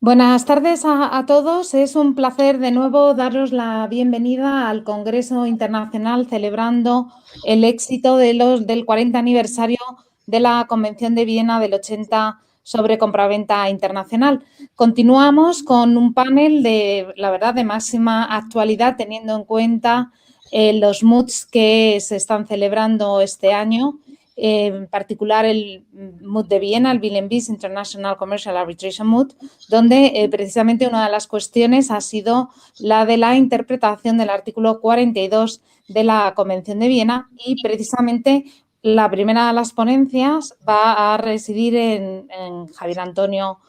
Buenas tardes a todos. Es un placer de nuevo daros la bienvenida al Congreso Internacional celebrando el éxito del 40 aniversario de la Convención de Viena del 80 sobre compraventa internacional. Continuamos con un panel la verdad, de máxima actualidad, teniendo en cuenta los MUTs que se están celebrando este año. En particular el MUT de Viena, el Willem-Vis International Commercial Arbitration MUT, donde precisamente una de las cuestiones ha sido la de la interpretación del artículo 42 de la Convención de Viena, y precisamente la primera de las ponencias va a residir en Javier Antonio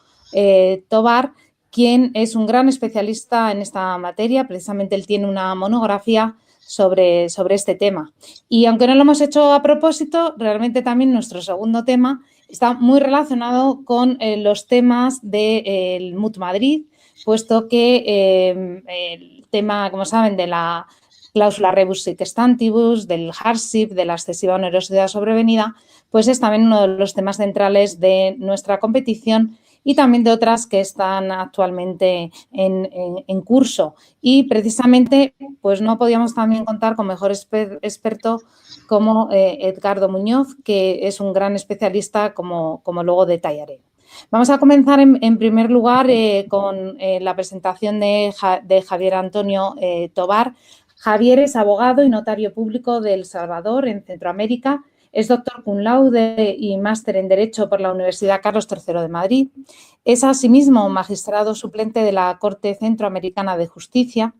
Tobar, quien es un gran especialista en esta materia. Precisamente él tiene una monografía sobre este tema. Y aunque no lo hemos hecho a propósito, realmente también nuestro segundo tema está muy relacionado con los temas del MUT Madrid, puesto que el tema, como saben, de la cláusula rebus sic stantibus, del hardship, de la excesiva onerosidad sobrevenida, pues es también uno de los temas centrales de nuestra competición y también de otras que están actualmente en curso. Y precisamente, pues no podíamos también contar con mejor experto como Edgardo Muñoz, que es un gran especialista, como luego detallaré. Vamos a comenzar en primer lugar con la presentación de Javier Antonio Tobar. Javier es abogado y notario público de El Salvador, en Centroamérica. Es doctor cum laude y máster en Derecho por la Universidad Carlos III de Madrid. Es asimismo magistrado suplente de la Corte Centroamericana de Justicia,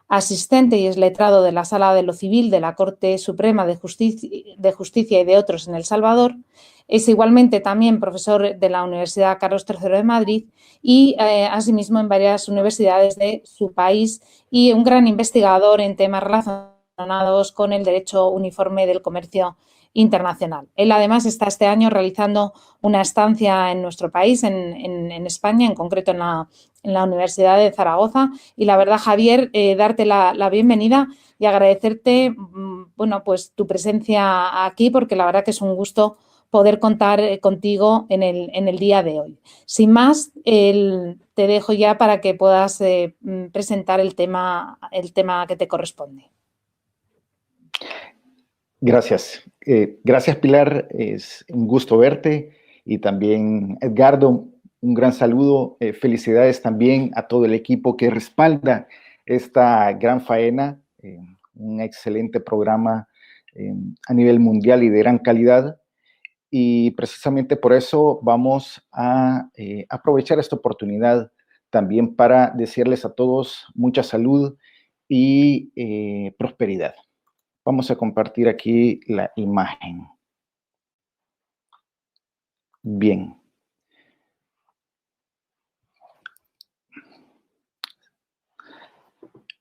asistente y exletrado de la Sala de lo Civil de la Corte Suprema de Justicia y de otros en El Salvador. Es igualmente también profesor de la Universidad Carlos III de Madrid y asimismo en varias universidades de su país, y un gran investigador en temas relacionados con el derecho uniforme del comercio internacional. Él además está este año realizando una estancia en nuestro país, en España, en concreto en la Universidad de Zaragoza. Y la verdad, Javier, darte la bienvenida y agradecerte bueno, pues tu presencia aquí, porque la verdad que es un gusto poder contar contigo en el día de hoy. Sin más, te dejo ya para que puedas presentar el tema que te corresponde. Gracias. Gracias, Pilar. Es un gusto verte. Y también, Edgardo, un gran saludo. Felicidades también a todo el equipo que respalda esta gran faena. Un excelente programa a nivel mundial y de gran calidad. Y precisamente por eso vamos a aprovechar esta oportunidad también para desearles a todos mucha salud y prosperidad. Vamos a compartir aquí la imagen. Bien.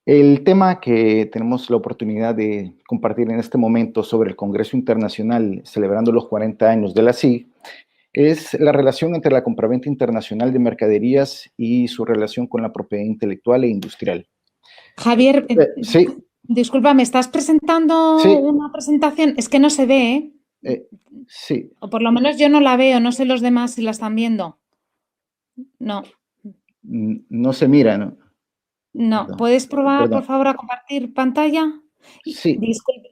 El tema que tenemos la oportunidad de compartir en este momento sobre el Congreso Internacional celebrando los 40 años de la CIG es la relación entre la compraventa internacional de mercaderías y su relación con la propiedad intelectual e industrial. Javier, Sí. disculpa, ¿me estás presentando Sí. una presentación? Es que no se ve, Sí. o por lo menos yo no la veo, no sé los demás si la están viendo. No. No se mira, ¿no? No. Perdón. ¿Puedes probar, por Perdón. favor, a compartir pantalla? Sí.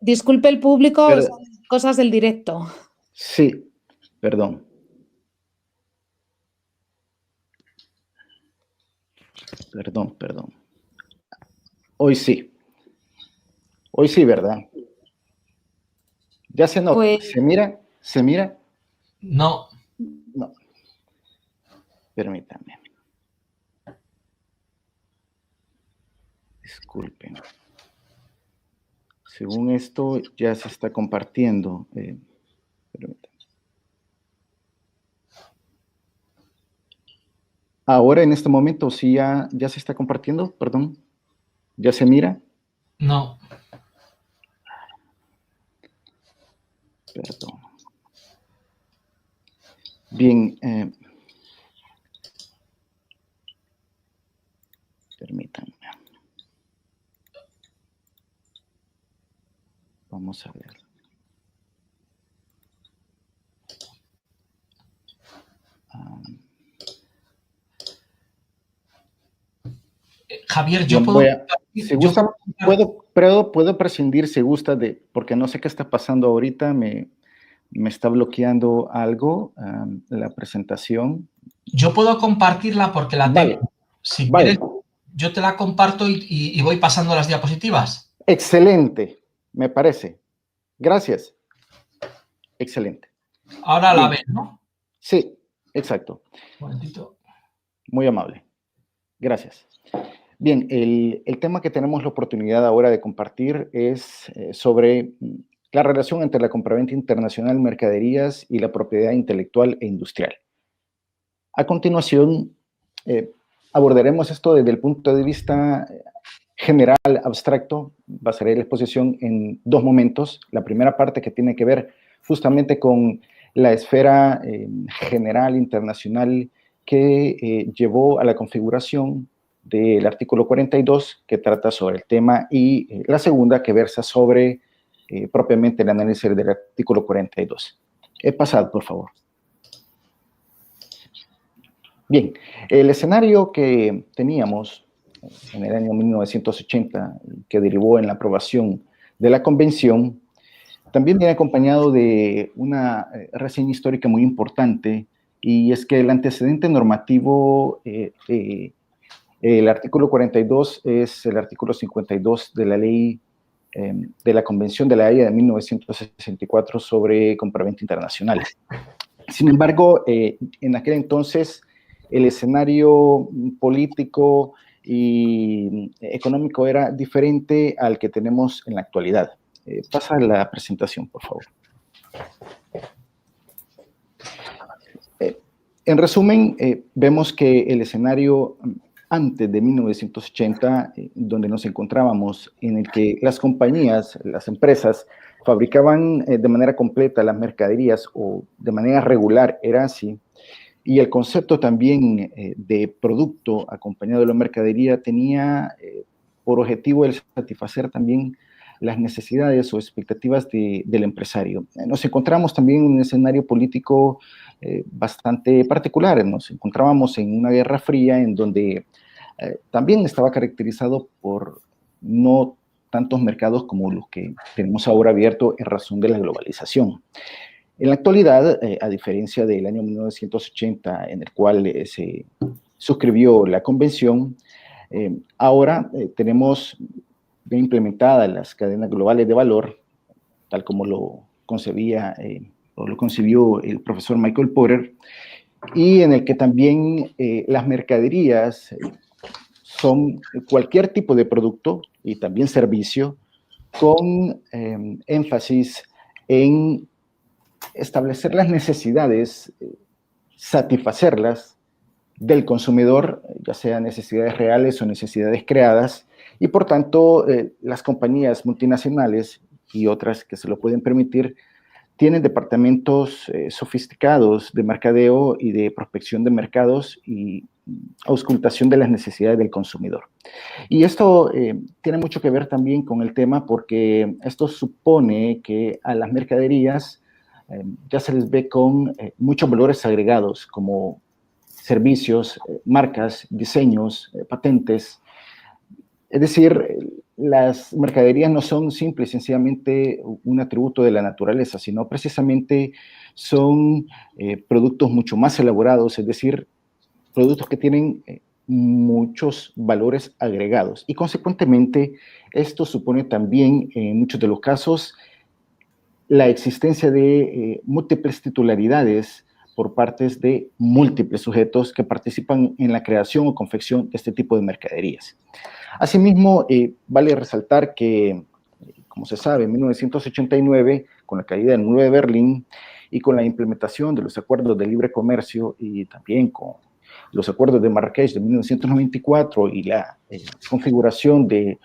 Disculpe el público, son cosas del directo. Sí, perdón. Perdón. Hoy sí. Hoy sí, ¿verdad? Ya se nota. Pues, ¿Se mira? ¿Se mira? No. No. Permítame. Disculpen. Según esto, ya se está compartiendo. Permítame. Ahora, en este momento, sí ya se está compartiendo, perdón. ¿Ya se mira? No. Perdón. Bien. Permítanme. Vamos a ver. Javier, yo Bien, puedo... si gusta, puedo prescindir si gusta porque no sé qué está pasando ahorita, me está bloqueando algo, la presentación. Yo puedo compartirla porque la Vale, tengo. Si vale. quieres, yo te la comparto y voy pasando las diapositivas. Excelente, me parece. Gracias. Excelente. Ahora la Bien. ven, ¿no? Sí, exacto. Un momentito. Muy amable. Gracias. Bien, el tema que tenemos la oportunidad ahora de compartir es sobre la relación entre la compraventa internacional, mercaderías y la propiedad intelectual e industrial. A continuación, abordaremos esto desde el punto de vista general, abstracto. Basaré la exposición en dos momentos. La primera parte que tiene que ver justamente con la esfera general internacional que llevó a la configuración del artículo 42, que trata sobre el tema, y la segunda que versa sobre propiamente el análisis del artículo 42. Pasad, por favor. Bien, el escenario que teníamos en el año 1980, que derivó en la aprobación de la Convención, también viene acompañado de una reseña histórica muy importante, y es que el antecedente normativo, el artículo 42 es el artículo 52 de la ley de la Convención de la Haya de 1964 sobre compraventa internacional. Sin embargo, en aquel entonces, el escenario político y económico era diferente al que tenemos en la actualidad. Pasa la presentación, por favor. En resumen, vemos que el escenario antes de 1980, donde nos encontrábamos, en el que las compañías, las empresas, fabricaban de manera completa las mercaderías o de manera regular, era así. Y el concepto también de producto acompañado de la mercadería tenía por objetivo el satisfacer también las necesidades o expectativas del empresario. Nos encontramos también en un escenario político bastante particular. Nos encontrábamos en una guerra fría en donde también estaba caracterizado por no tantos mercados como los que tenemos ahora abiertos en razón de la globalización. En la actualidad, a diferencia del año 1980, en el cual se suscribió la convención, ahora tenemos bien implementadas las cadenas globales de valor, tal como lo concebía o lo concibió el profesor Michael Porter, y en el que también las mercaderías son cualquier tipo de producto y también servicio con énfasis en establecer las necesidades, satisfacerlas del consumidor, ya sean necesidades reales o necesidades creadas, y por tanto las compañías multinacionales y otras que se lo pueden permitir tienen departamentos sofisticados de mercadeo y de prospección de mercados y auscultación de las necesidades del consumidor. Y esto tiene mucho que ver también con el tema porque esto supone que a las mercaderías ya se les ve con muchos valores agregados como servicios, marcas, diseños, patentes. Es decir, las mercaderías no son simple y sencillamente un atributo de la naturaleza, sino precisamente son productos mucho más elaborados, es decir, productos que tienen muchos valores agregados. Y consecuentemente, esto supone también, en muchos de los casos, la existencia de múltiples titularidades por partes de múltiples sujetos que participan en la creación o confección de este tipo de mercaderías. Asimismo, vale resaltar que, como se sabe, en 1989, con la caída del muro de Berlín y con la implementación de los acuerdos de libre comercio y también con los acuerdos de Marrakech de 1994 y la configuración de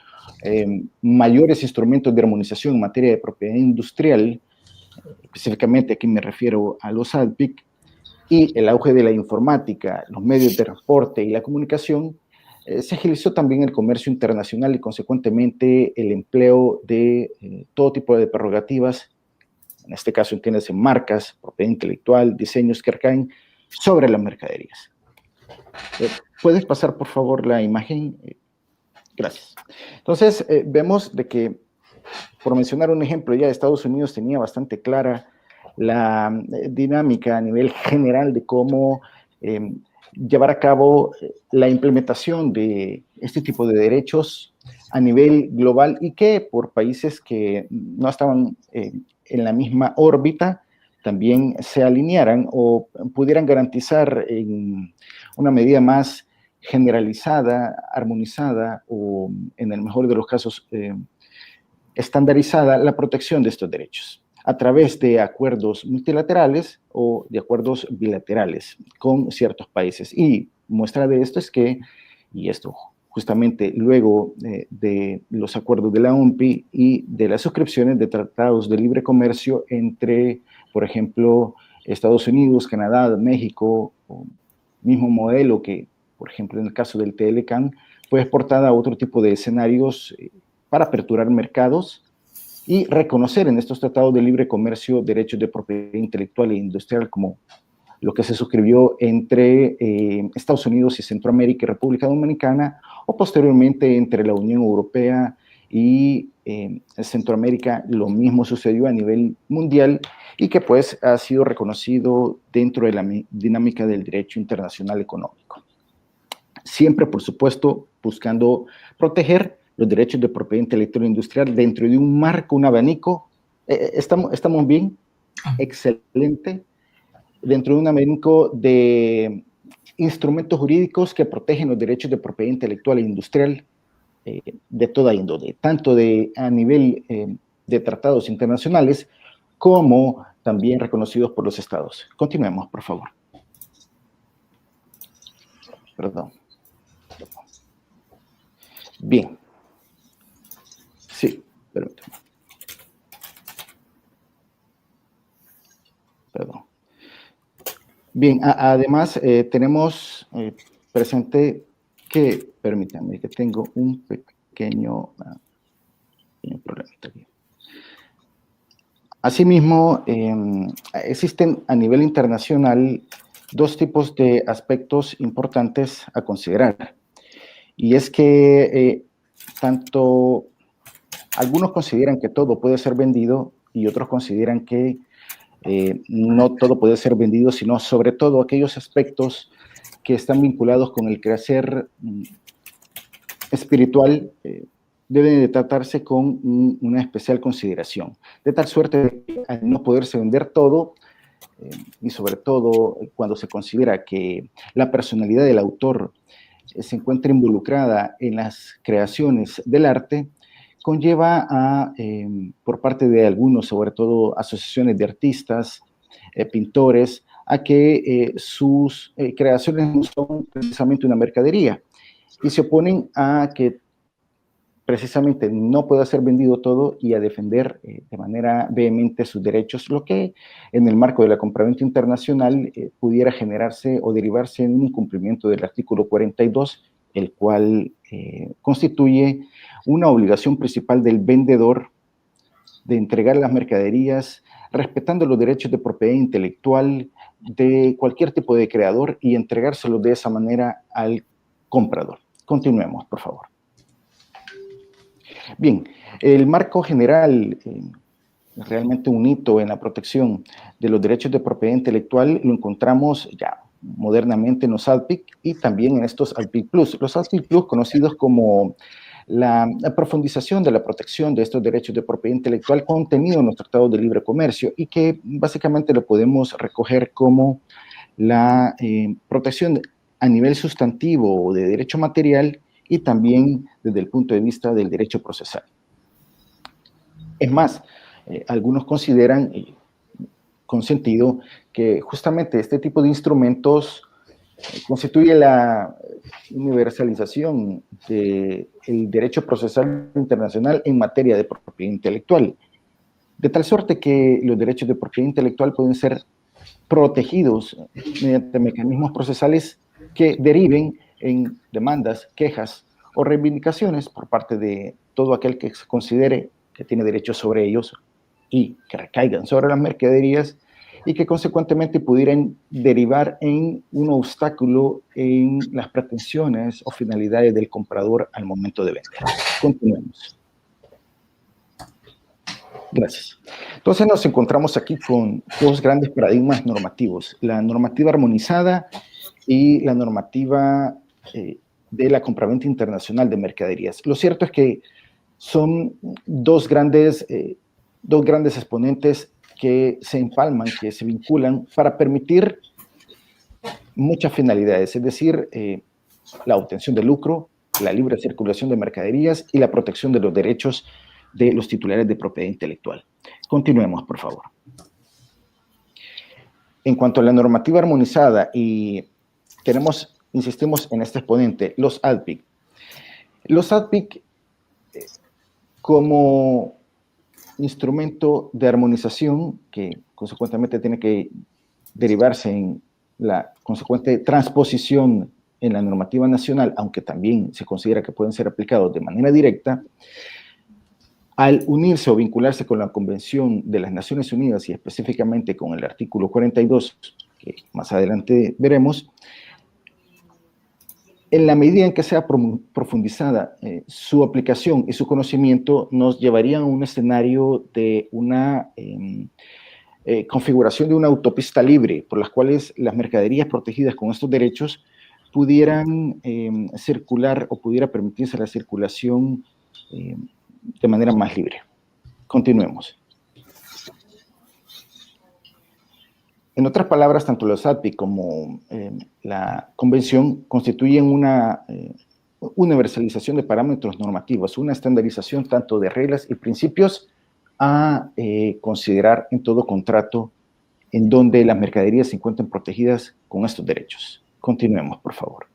mayores instrumentos de armonización en materia de propiedad industrial, específicamente aquí me refiero a los ADPIC, y el auge de la informática, los medios de transporte y la comunicación, se agilizó también el comercio internacional y consecuentemente el empleo de todo tipo de prerrogativas, en este caso entiéndase marcas, propiedad intelectual, diseños que recaen sobre las mercaderías. ¿Puedes pasar por favor la imagen? Gracias. Entonces, vemos de que, por mencionar un ejemplo, ya Estados Unidos tenía bastante clara la dinámica a nivel general de cómo llevar a cabo la implementación de este tipo de derechos a nivel global y que por países que no estaban en la misma órbita también se alinearan o pudieran garantizar en una medida más generalizada, armonizada o, en el mejor de los casos, estandarizada la protección de estos derechos a través de acuerdos multilaterales o de acuerdos bilaterales con ciertos países. Y muestra de esto es que, y esto justamente luego de los acuerdos de la OMPI y de las suscripciones de tratados de libre comercio entre, por ejemplo, Estados Unidos, Canadá, México, o mismo modelo que, por ejemplo, en el caso del TLCAN, fue exportada a otro tipo de escenarios para aperturar mercados y reconocer en estos tratados de libre comercio derechos de propiedad intelectual e industrial como lo que se suscribió entre Estados Unidos y Centroamérica y República Dominicana, o posteriormente entre la Unión Europea y Centroamérica. Lo mismo sucedió a nivel mundial y que pues ha sido reconocido dentro de la dinámica del derecho internacional económico. Siempre, por supuesto, buscando proteger los derechos de propiedad intelectual e industrial dentro de un marco, un abanico. ¿Estamos bien? Excelente. Dentro de un abanico de instrumentos jurídicos que protegen los derechos de propiedad intelectual e industrial de toda índole, tanto a nivel de tratados internacionales como también reconocidos por los estados. Continuemos, por favor. Perdón. Bien. Sí, permítame. Perdón. Bien, además tenemos presente que, permítanme, que tengo un pequeño problema aquí. Asimismo, existen a nivel internacional dos tipos de aspectos importantes a considerar. Y es que tanto algunos consideran que todo puede ser vendido y otros consideran que no todo puede ser vendido, sino sobre todo aquellos aspectos que están vinculados con el quehacer espiritual deben de tratarse con una especial consideración, de tal suerte que al no poderse vender todo, y sobre todo cuando se considera que la personalidad del autor se encuentra involucrada en las creaciones del arte, conlleva a, por parte de algunos, sobre todo asociaciones de artistas, pintores, a que sus creaciones no son precisamente una mercadería y se oponen a que precisamente no pueda ser vendido todo y a defender de manera vehemente sus derechos, lo que en el marco de la compraventa internacional pudiera generarse o derivarse en un incumplimiento del artículo 42, el cual constituye una obligación principal del vendedor de entregar las mercaderías respetando los derechos de propiedad intelectual de cualquier tipo de creador y entregárselo de esa manera al comprador. Continuemos, por favor. Bien, el marco general, realmente un hito en la protección de los derechos de propiedad intelectual, lo encontramos ya modernamente en los ALPIC y también en estos ALPIC Plus. Los ALPIC Plus, conocidos como la profundización de la protección de estos derechos de propiedad intelectual contenido en los tratados de libre comercio y que básicamente lo podemos recoger como la protección a nivel sustantivo de derecho material y también desde el punto de vista del derecho procesal. Es más, algunos consideran con sentido que justamente este tipo de instrumentos constituye la universalización del derecho procesal internacional en materia de propiedad intelectual, de tal suerte que los derechos de propiedad intelectual pueden ser protegidos mediante mecanismos procesales que deriven en demandas, quejas o reivindicaciones por parte de todo aquel que se considere que tiene derechos sobre ellos y que recaigan sobre las mercaderías y que consecuentemente pudieran derivar en un obstáculo en las pretensiones o finalidades del comprador al momento de vender. Continuemos. Gracias. Entonces nos encontramos aquí con dos grandes paradigmas normativos, la normativa armonizada y la normativa de la compraventa internacional de mercaderías. Lo cierto es que son dos grandes exponentes que se empalman, que se vinculan para permitir muchas finalidades, es decir, la obtención de lucro, la libre circulación de mercaderías y la protección de los derechos de los titulares de propiedad intelectual. Continuemos, por favor. En cuanto a la normativa armonizada, y insistimos en este exponente, los ADPIC. Los ADPIC, como instrumento de armonización, que consecuentemente tiene que derivarse en la consecuente transposición en la normativa nacional, aunque también se considera que pueden ser aplicados de manera directa, al unirse o vincularse con la Convención de las Naciones Unidas y específicamente con el artículo 42, que más adelante veremos, en la medida en que sea profundizada su aplicación y su conocimiento, nos llevarían a un escenario de una configuración de una autopista libre, por las cuales las mercaderías protegidas con estos derechos pudieran circular o pudiera permitirse la circulación de manera más libre. Continuemos. En otras palabras, tanto los ADPIC como la Convención constituyen una universalización de parámetros normativos, una estandarización tanto de reglas y principios a considerar en todo contrato en donde las mercaderías se encuentren protegidas con estos derechos. Continuemos, por favor.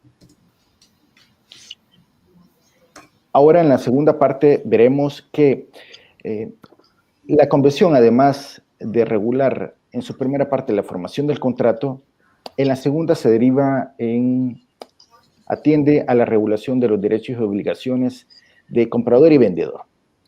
Ahora, en la segunda parte, veremos que la Convención, además de regular en su primera parte la formación del contrato, en la segunda se deriva atiende a la regulación de los derechos y obligaciones de comprador y vendedor.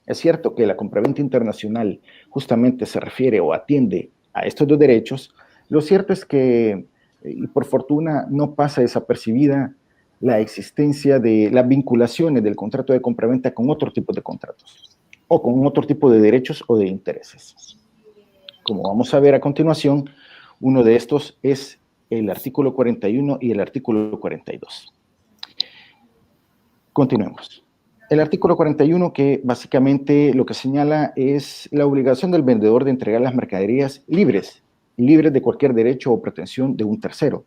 Es cierto que la compraventa internacional justamente se refiere o atiende a estos dos derechos. Lo cierto es que, y por fortuna, no pasa desapercibida la existencia de las vinculaciones del contrato de compraventa con otro tipo de contratos o con otro tipo de derechos o de intereses. Como vamos a ver a continuación, uno de estos es el artículo 41 y el artículo 42. Continuemos. El artículo 41, que básicamente lo que señala es la obligación del vendedor de entregar las mercaderías libres de cualquier derecho o pretensión de un tercero,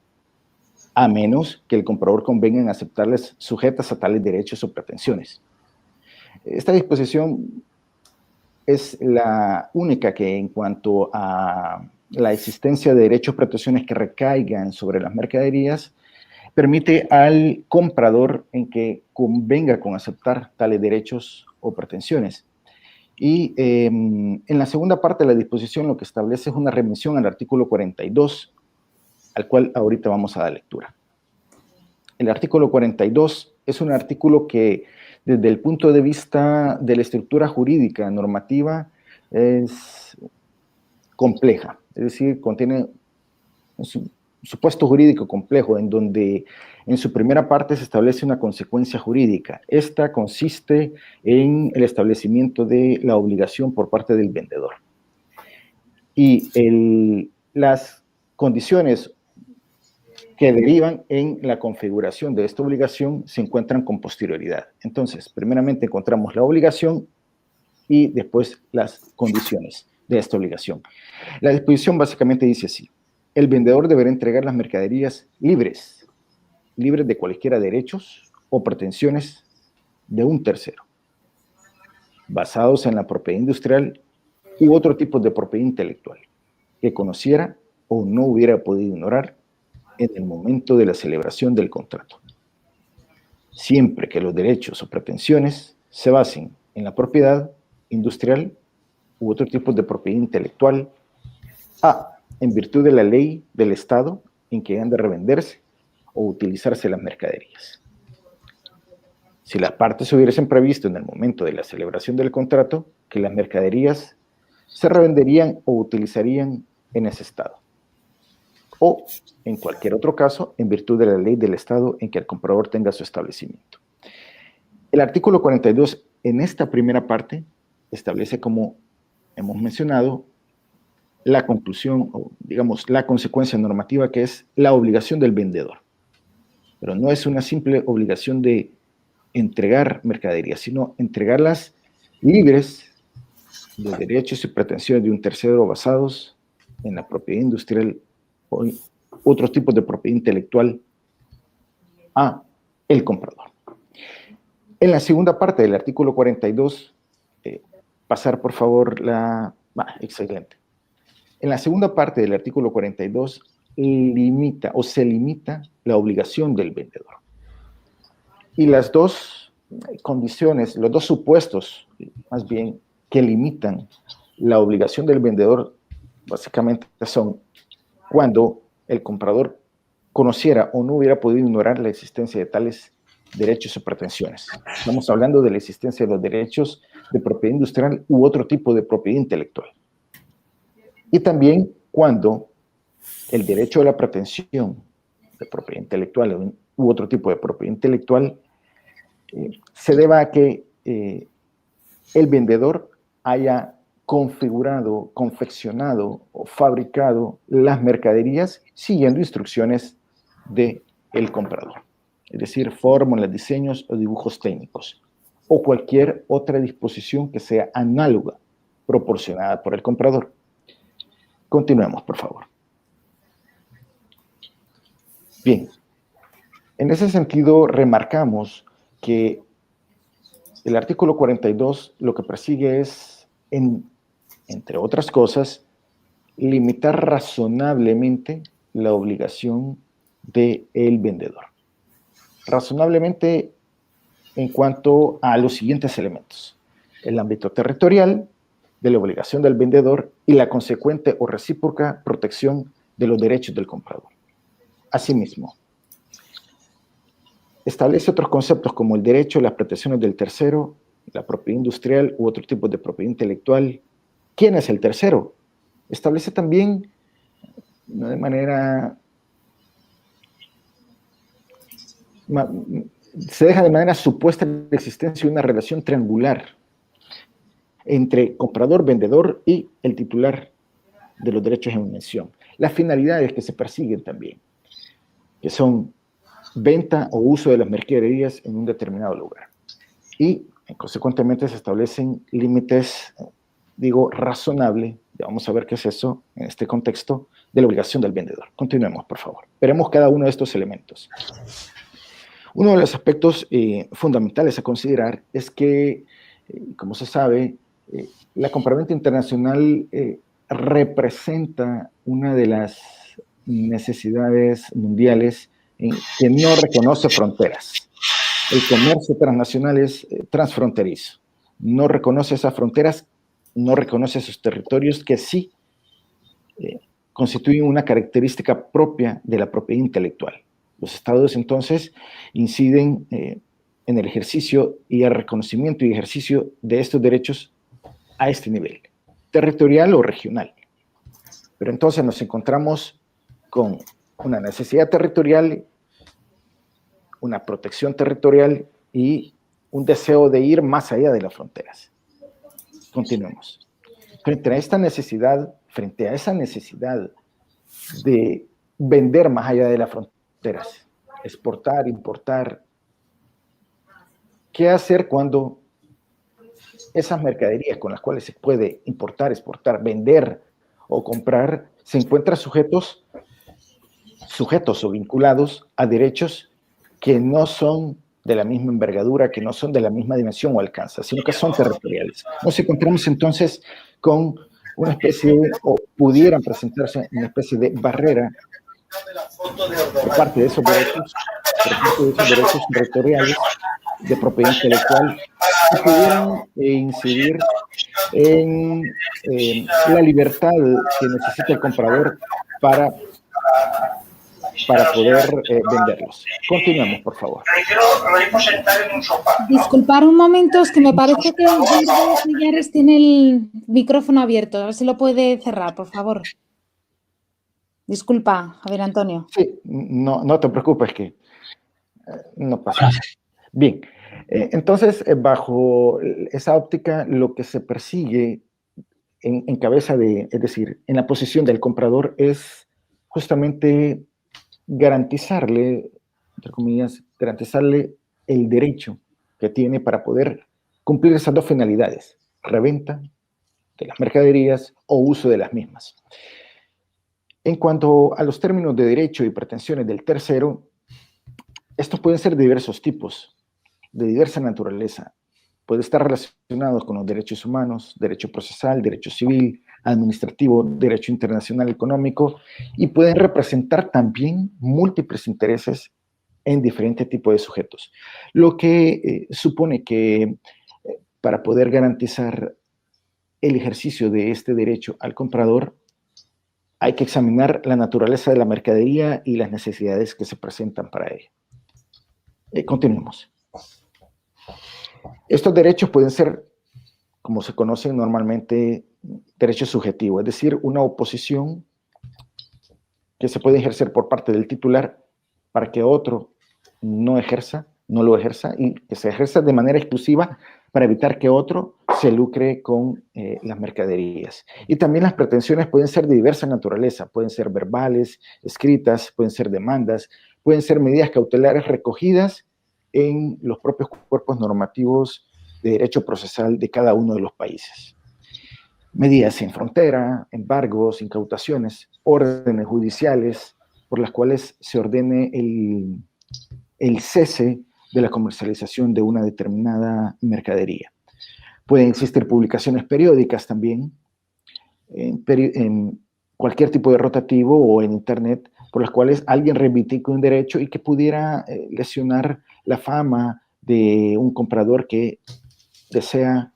a menos que el comprador convenga en aceptarles sujetas a tales derechos o pretensiones. Esta disposición es la única que, en cuanto a la existencia de derechos o pretensiones que recaigan sobre las mercaderías, permite al comprador en que convenga con aceptar tales derechos o pretensiones. Y en la segunda parte de la disposición lo que establece es una remisión al artículo 42, al cual ahorita vamos a dar lectura. El artículo 42 es un artículo que, desde el punto de vista de la estructura jurídica normativa, es compleja, es decir, contiene un supuesto jurídico complejo en donde en su primera parte se establece una consecuencia jurídica. Esta consiste en el establecimiento de la obligación por parte del vendedor. Y las condiciones que derivan en la configuración de esta obligación se encuentran con posterioridad. Entonces, primeramente encontramos la obligación y después las condiciones de esta obligación. La disposición básicamente dice así: el vendedor deberá entregar las mercaderías libres de cualquiera derechos o pretensiones de un tercero, basados en la propiedad industrial u otro tipo de propiedad intelectual, que conociera o no hubiera podido ignorar en el momento de la celebración del contrato, siempre que los derechos o pretensiones se basen en la propiedad industrial u otro tipo de propiedad intelectual, en virtud de la ley del Estado en que han de revenderse o utilizarse las mercaderías. Si las partes hubiesen previsto en el momento de la celebración del contrato que las mercaderías se revenderían o utilizarían en ese Estado. o, en cualquier otro caso, en virtud de la ley del Estado en que el comprador tenga su establecimiento. El artículo 42, en esta primera parte, establece, como hemos mencionado, la conclusión, o digamos, la consecuencia normativa, que es la obligación del vendedor. Pero no es una simple obligación de entregar mercaderías, sino entregarlas libres de derechos y pretensiones de un tercero basados en la propiedad industrial o otros tipos de propiedad intelectual a el comprador. En la segunda parte del artículo 42, pasar por favor excelente. En la segunda parte del artículo 42 limita o se limita la obligación del vendedor. Y las dos condiciones, los dos supuestos, más bien, que limitan la obligación del vendedor, básicamente son cuando el comprador conociera o no hubiera podido ignorar la existencia de tales derechos o pretensiones. Estamos hablando de la existencia de los derechos de propiedad industrial u otro tipo de propiedad intelectual. Y también cuando el derecho a la pretensión de propiedad intelectual u otro tipo de propiedad intelectual se deba a que el vendedor haya configurado, confeccionado o fabricado las mercaderías siguiendo instrucciones del comprador. Es decir, fórmulas, diseños o dibujos técnicos o cualquier otra disposición que sea análoga proporcionada por el comprador. Continuemos, por favor. Bien, en ese sentido remarcamos que el artículo 42 lo que persigue es, entre otras cosas, limitar razonablemente la obligación del vendedor. Razonablemente en cuanto a los siguientes elementos: el ámbito territorial de la obligación del vendedor y la consecuente o recíproca protección de los derechos del comprador. Asimismo, establece otros conceptos como el derecho, las pretensiones del tercero, la propiedad industrial u otro tipo de propiedad intelectual. ¿Quién es el tercero? Establece también, de manera, se deja de manera supuesta la existencia de una relación triangular entre comprador, vendedor y el titular de los derechos en mención. Las finalidades que se persiguen también, que son venta o uso de las mercaderías en un determinado lugar. Y, consecuentemente, se establecen límites, digo, razonables, vamos a ver qué es eso en este contexto, de la obligación del vendedor. Continuemos, por favor. Veremos cada uno de estos elementos. Uno de los aspectos fundamentales a considerar es que, como se sabe, la compraventa internacional representa una de las necesidades mundiales que no reconoce fronteras. El comercio transnacional es transfronterizo. No reconoce esas fronteras, no reconoce esos territorios que sí constituyen una característica propia de la propiedad intelectual. Los estados, entonces, inciden en el ejercicio y el reconocimiento y ejercicio de estos derechos a este nivel, territorial o regional. Pero entonces nos encontramos con una necesidad territorial, una protección territorial y un deseo de ir más allá de las fronteras. Continuemos. Frente a esa necesidad de vender más allá de las fronteras, exportar, importar, ¿qué hacer cuando esas mercaderías con las cuales se puede importar, exportar, vender o comprar se encuentran sujetos o vinculados a derechos que no son de la misma envergadura, que no son de la misma dimensión o alcance, sino que son territoriales? Nos encontramos entonces con una especie de, o pudieran presentarse una especie de barrera por parte de esos derechos, territoriales de propiedad intelectual, que pudieran incidir en la libertad que necesita el comprador para poder venderlos. Continuemos, por favor. Disculpar un momento, es que me parece que Gerardo Millares tiene el micrófono abierto. A ver si lo puede cerrar, por favor. Disculpa, Javier Antonio. Sí, no te preocupes que no pasa nada. Bien, entonces, bajo esa óptica, lo que se persigue en cabeza es decir, en la posición del comprador, es justamente garantizarle, entre comillas, garantizarle el derecho que tiene para poder cumplir esas dos finalidades: reventa de las mercaderías o uso de las mismas. En cuanto a los términos de derecho y pretensiones del tercero, estos pueden ser de diversos tipos, de diversa naturaleza. Puede estar relacionados con los derechos humanos, derecho procesal, derecho civil, administrativo, derecho internacional económico, y pueden representar también múltiples intereses en diferentes tipos de sujetos. Lo que supone que para poder garantizar el ejercicio de este derecho al comprador, hay que examinar la naturaleza de la mercadería y las necesidades que se presentan para ella. Continuemos. Estos derechos pueden ser, como se conocen normalmente, derechos subjetivos, es decir, una oposición que se puede ejercer por parte del titular para que otro no lo ejerza, y que se ejerza de manera exclusiva para evitar que otro se lucre con las mercaderías. Y también las pretensiones pueden ser de diversa naturaleza, pueden ser verbales, escritas, pueden ser demandas, pueden ser medidas cautelares recogidas en los propios cuerpos normativos de derecho procesal de cada uno de los países. Medidas en frontera, embargos, incautaciones, órdenes judiciales por las cuales se ordene el cese de la comercialización de una determinada mercadería. Pueden existir publicaciones periódicas también, en cualquier tipo de rotativo o en internet, por las cuales alguien reivindica un derecho y que pudiera lesionar la fama de un comprador que desea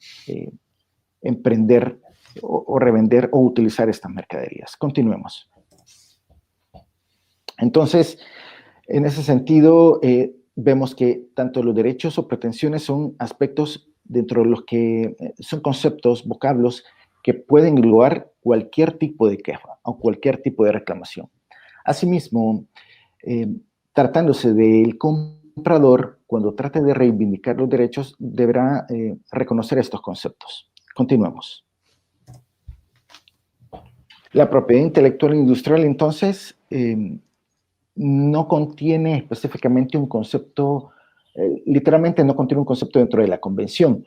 emprender o revender o utilizar estas mercaderías. Continuemos. Entonces, en ese sentido, vemos que tanto los derechos o pretensiones son aspectos dentro de los que son conceptos, vocablos, que pueden englobar cualquier tipo de queja o cualquier tipo de reclamación. Asimismo, tratándose del comprador, cuando trate de reivindicar los derechos, deberá reconocer estos conceptos. Continuemos. La propiedad intelectual e industrial, entonces, no contiene específicamente un concepto, literalmente no contiene un concepto dentro de la convención.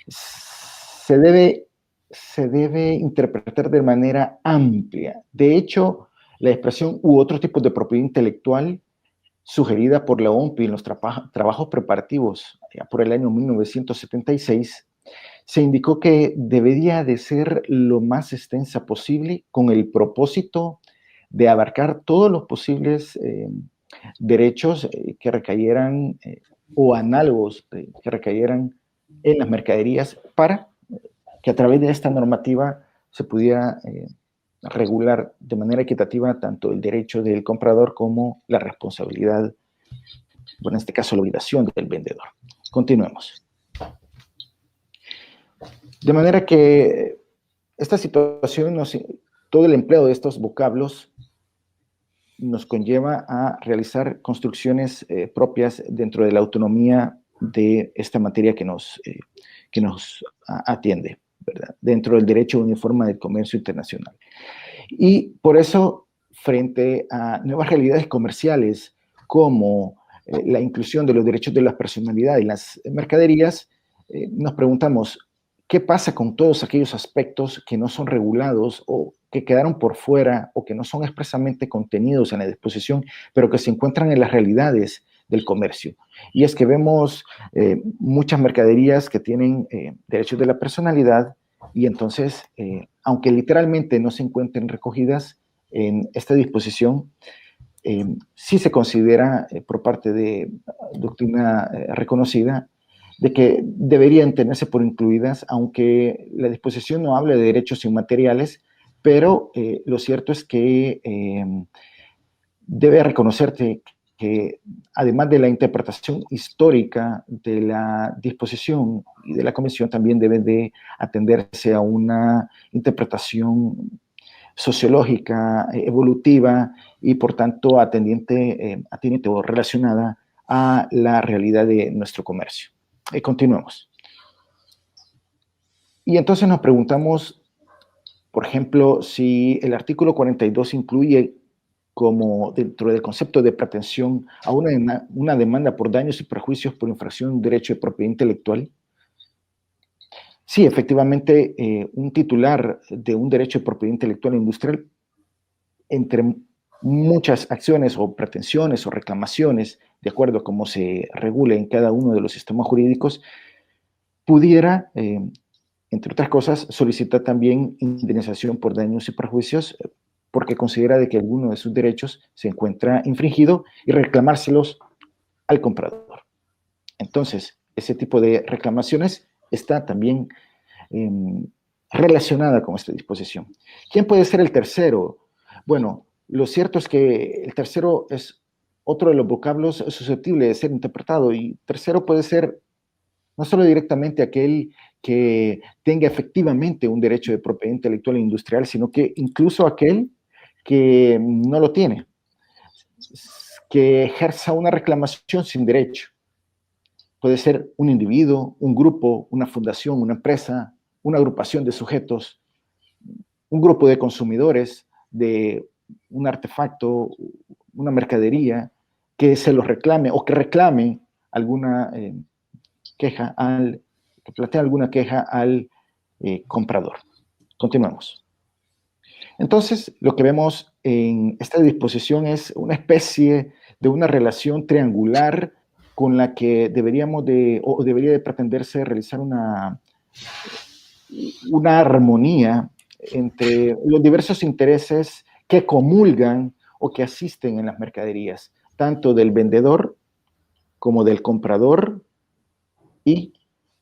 Se debe interpretar de manera amplia. De hecho, la expresión u otros tipos de propiedad intelectual sugerida por la OMPI en los trabajos preparativos por el año 1976, se indicó que debería de ser lo más extensa posible con el propósito de abarcar todos los posibles derechos que recayeran o análogos que recayeran en las mercaderías, para que a través de esta normativa se pudiera regular de manera equitativa tanto el derecho del comprador como la responsabilidad, bueno, en este caso la obligación del vendedor. Continuemos. De manera que esta situación, todo el empleo de estos vocablos nos conlleva a realizar construcciones propias dentro de la autonomía de esta materia que nos atiende, ¿verdad? Dentro del derecho uniforme del comercio internacional. Y por eso, frente a nuevas realidades comerciales como la inclusión de los derechos de la personalidad en las mercaderías, nos preguntamos, ¿qué pasa con todos aquellos aspectos que no son regulados o que quedaron por fuera o que no son expresamente contenidos en la disposición, pero que se encuentran en las realidades del comercio? Y es que vemos muchas mercaderías que tienen derechos de la personalidad y entonces, aunque literalmente no se encuentren recogidas en esta disposición, sí se considera por parte de doctrina reconocida de que deberían tenerse por incluidas, aunque la disposición no hable de derechos inmateriales, pero lo cierto es que debe reconocerse que además de la interpretación histórica de la disposición y de la convención, también debe de atenderse a una interpretación sociológica, evolutiva y por tanto atendiente o relacionada a la realidad de nuestro comercio. Continuemos. Y entonces nos preguntamos, por ejemplo, si el artículo 42 incluye como dentro del concepto de pretensión a una demanda por daños y perjuicios por infracción de un derecho de propiedad intelectual. Sí, efectivamente, un titular de un derecho de propiedad intelectual industrial, entre muchas acciones o pretensiones o reclamaciones, de acuerdo a cómo se regule en cada uno de los sistemas jurídicos, pudiera, entre otras cosas, solicitar también indemnización por daños y perjuicios porque considera de que alguno de sus derechos se encuentra infringido y reclamárselos al comprador. Entonces, ese tipo de reclamaciones está también relacionada con esta disposición. ¿Quién puede ser el tercero? Bueno, lo cierto es que el tercero es otro de los vocablos susceptible de ser interpretado, y tercero puede ser no solo directamente aquel que tenga efectivamente un derecho de propiedad intelectual e industrial, sino que incluso aquel que no lo tiene, que ejerza una reclamación sin derecho. Puede ser un individuo, un grupo, una fundación, una empresa, una agrupación de sujetos, un grupo de consumidores de un artefacto, una mercadería, que se los reclame o que reclame alguna queja que plantea alguna queja al comprador. Continuemos. Entonces, lo que vemos en esta disposición es una especie de una relación triangular con la que debería de pretenderse realizar una armonía entre los diversos intereses que comulgan o que asisten en las mercaderías, tanto del vendedor como del comprador y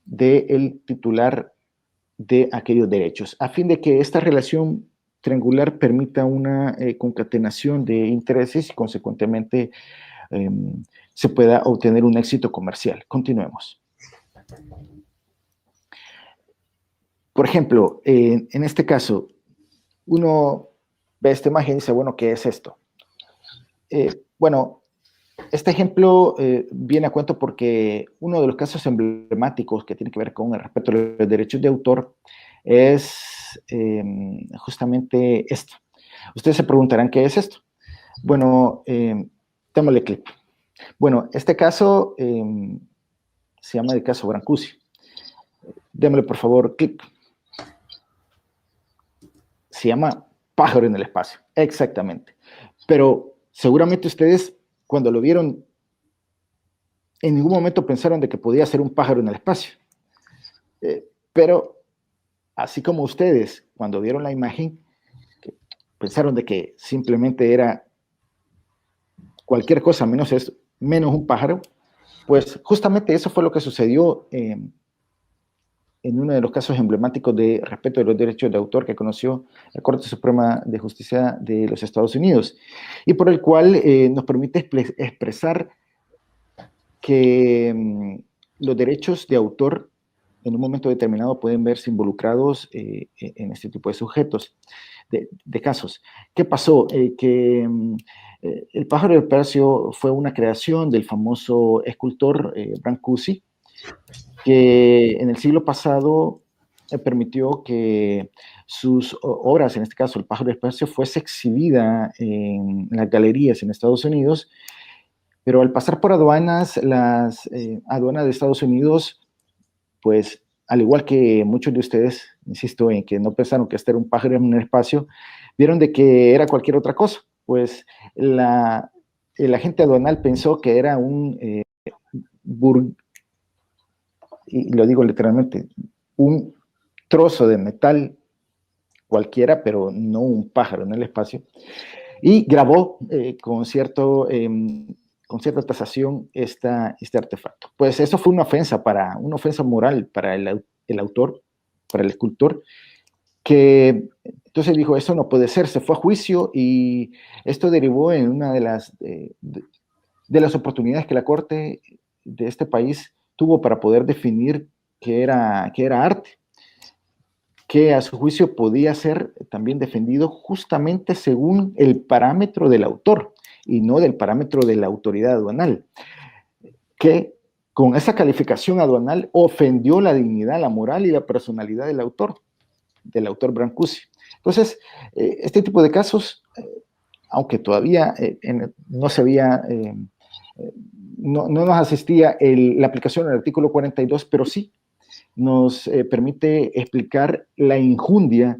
del titular de aquellos derechos, a fin de que esta relación triangular permita una concatenación de intereses y consecuentemente se pueda obtener un éxito comercial. Continuemos. Por ejemplo, en este caso, uno ve esta imagen y dice, bueno, ¿qué es esto? Bueno, este ejemplo viene a cuento porque uno de los casos emblemáticos que tiene que ver con el respeto a los derechos de autor es justamente esto. Ustedes se preguntarán, ¿qué es esto? Bueno, démosle clic. Bueno, este caso se llama el caso Brancusi. Démosle, por favor, clic. Se llama Pájaro en el espacio, exactamente. Pero seguramente ustedes, cuando lo vieron, en ningún momento pensaron de que podía ser un pájaro en el espacio. Pero, así como ustedes, cuando vieron la imagen, pensaron de que simplemente era cualquier cosa menos un pájaro, pues justamente eso fue lo que sucedió en uno de los casos emblemáticos de respeto de los derechos de autor que conoció la Corte Suprema de Justicia de los Estados Unidos, y por el cual nos permite expresar que los derechos de autor en un momento determinado pueden verse involucrados en este tipo de sujetos, de casos. ¿Qué pasó? El pájaro del espacio fue una creación del famoso escultor Brancusi, que en el siglo pasado permitió que sus obras, en este caso el pájaro del espacio, fuese exhibida en las galerías en Estados Unidos, pero al pasar por aduanas, las aduanas de Estados Unidos, pues al igual que muchos de ustedes, insisto en que no pensaron que este era un pájaro en el espacio, vieron de que era cualquier otra cosa, pues el agente aduanal pensó que era y lo digo literalmente, un trozo de metal cualquiera, pero no un pájaro en el espacio, y grabó con cierta tasación este artefacto. Pues eso fue una ofensa moral para el autor, para el escultor, que entonces dijo, eso no puede ser, se fue a juicio, y esto derivó en una de las oportunidades que la Corte de este país tuvo para poder definir qué era arte. que a su juicio podía ser también defendido justamente según el parámetro del autor y no del parámetro de la autoridad aduanal, que con esa calificación aduanal ofendió la dignidad, la moral y la personalidad del autor Brancusi. Entonces, este tipo de casos, aunque todavía no se había, no nos asistía la aplicación del artículo 42, pero sí nos permite explicar la injundia,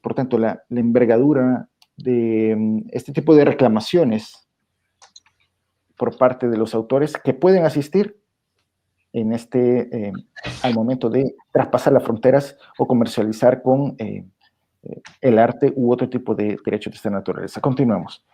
por tanto, la envergadura de este tipo de reclamaciones por parte de los autores que pueden asistir en al momento de traspasar las fronteras o comercializar con el arte u otro tipo de derechos de esta naturaleza. Continuemos.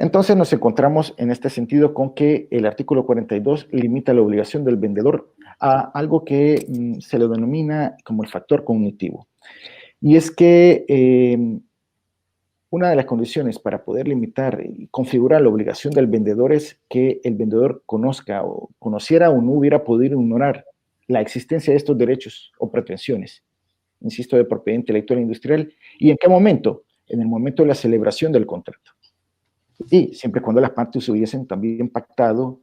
Entonces nos encontramos en este sentido con que el artículo 42 limita la obligación del vendedor a algo que se lo denomina como el factor cognitivo. Y es que una de las condiciones para poder limitar y configurar la obligación del vendedor es que el vendedor conozca o conociera o no hubiera podido ignorar la existencia de estos derechos o pretensiones, insisto, de propiedad intelectual e industrial. ¿Y en qué momento? En el momento de la celebración del contrato. Y siempre cuando las partes hubiesen también pactado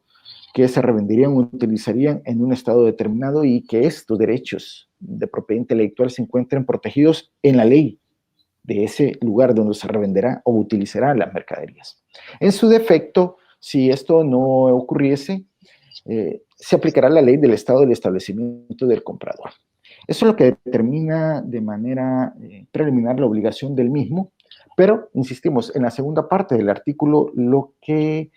que se revenderían o utilizarían en un estado determinado y que estos derechos de propiedad intelectual se encuentren protegidos en la ley de ese lugar donde se revenderá o utilizará las mercaderías. En su defecto, si esto no ocurriese, se aplicará la ley del estado del establecimiento del comprador. Eso es lo que determina de manera preliminar la obligación del mismo, pero, insistimos, en la segunda parte del artículo lo que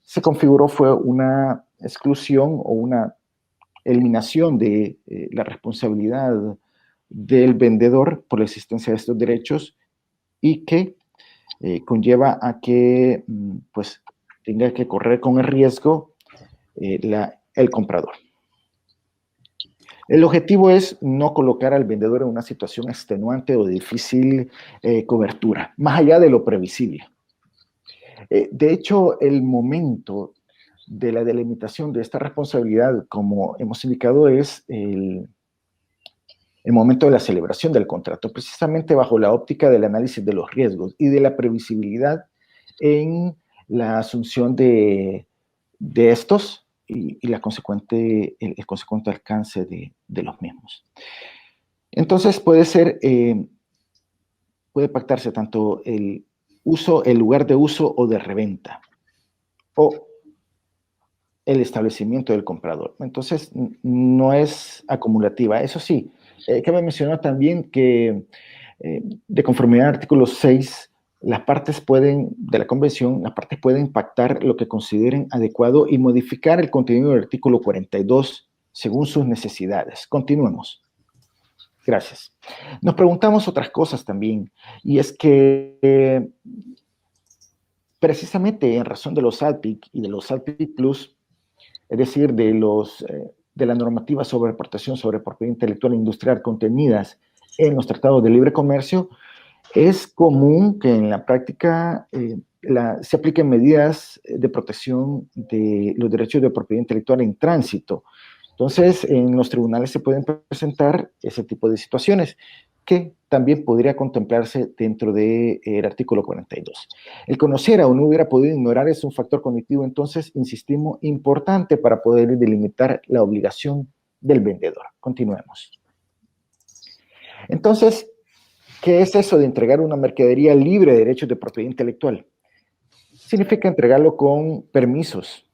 se configuró fue una exclusión o una eliminación de la responsabilidad del vendedor por la existencia de estos derechos y que conlleva a que pues, tenga que correr con el riesgo el comprador. El objetivo es no colocar al vendedor en una situación extenuante o de difícil cobertura, más allá de lo previsible. De hecho, el momento de la delimitación de esta responsabilidad, como hemos indicado, es el momento de la celebración del contrato, precisamente bajo la óptica del análisis de los riesgos y de la previsibilidad en la asunción de estos y el consecuente alcance de los mismos. Entonces puede pactarse tanto el lugar de uso o de reventa, o el establecimiento del comprador. Entonces no es acumulativa. Eso sí, cabe mencionar también que de conformidad al artículo 6, las partes de la convención, las partes pueden pactar lo que consideren adecuado y modificar el contenido del artículo 42 según sus necesidades. Continuemos. Gracias. Nos preguntamos otras cosas también, y es que precisamente en razón de los ALPIC y de los ALPIC Plus, es decir, de la normativa sobre aportación sobre propiedad intelectual e industrial contenidas en los tratados de libre comercio, es común que en la práctica se apliquen medidas de protección de los derechos de propiedad intelectual en tránsito. Entonces, en los tribunales se pueden presentar ese tipo de situaciones que también podría contemplarse dentro del artículo 42. El conocer o no hubiera podido ignorar es un factor cognitivo, entonces, insistimos, importante para poder delimitar la obligación del vendedor. Continuemos. Entonces, ¿qué es eso de entregar una mercadería libre de derechos de propiedad intelectual? Significa entregarlo con permisos,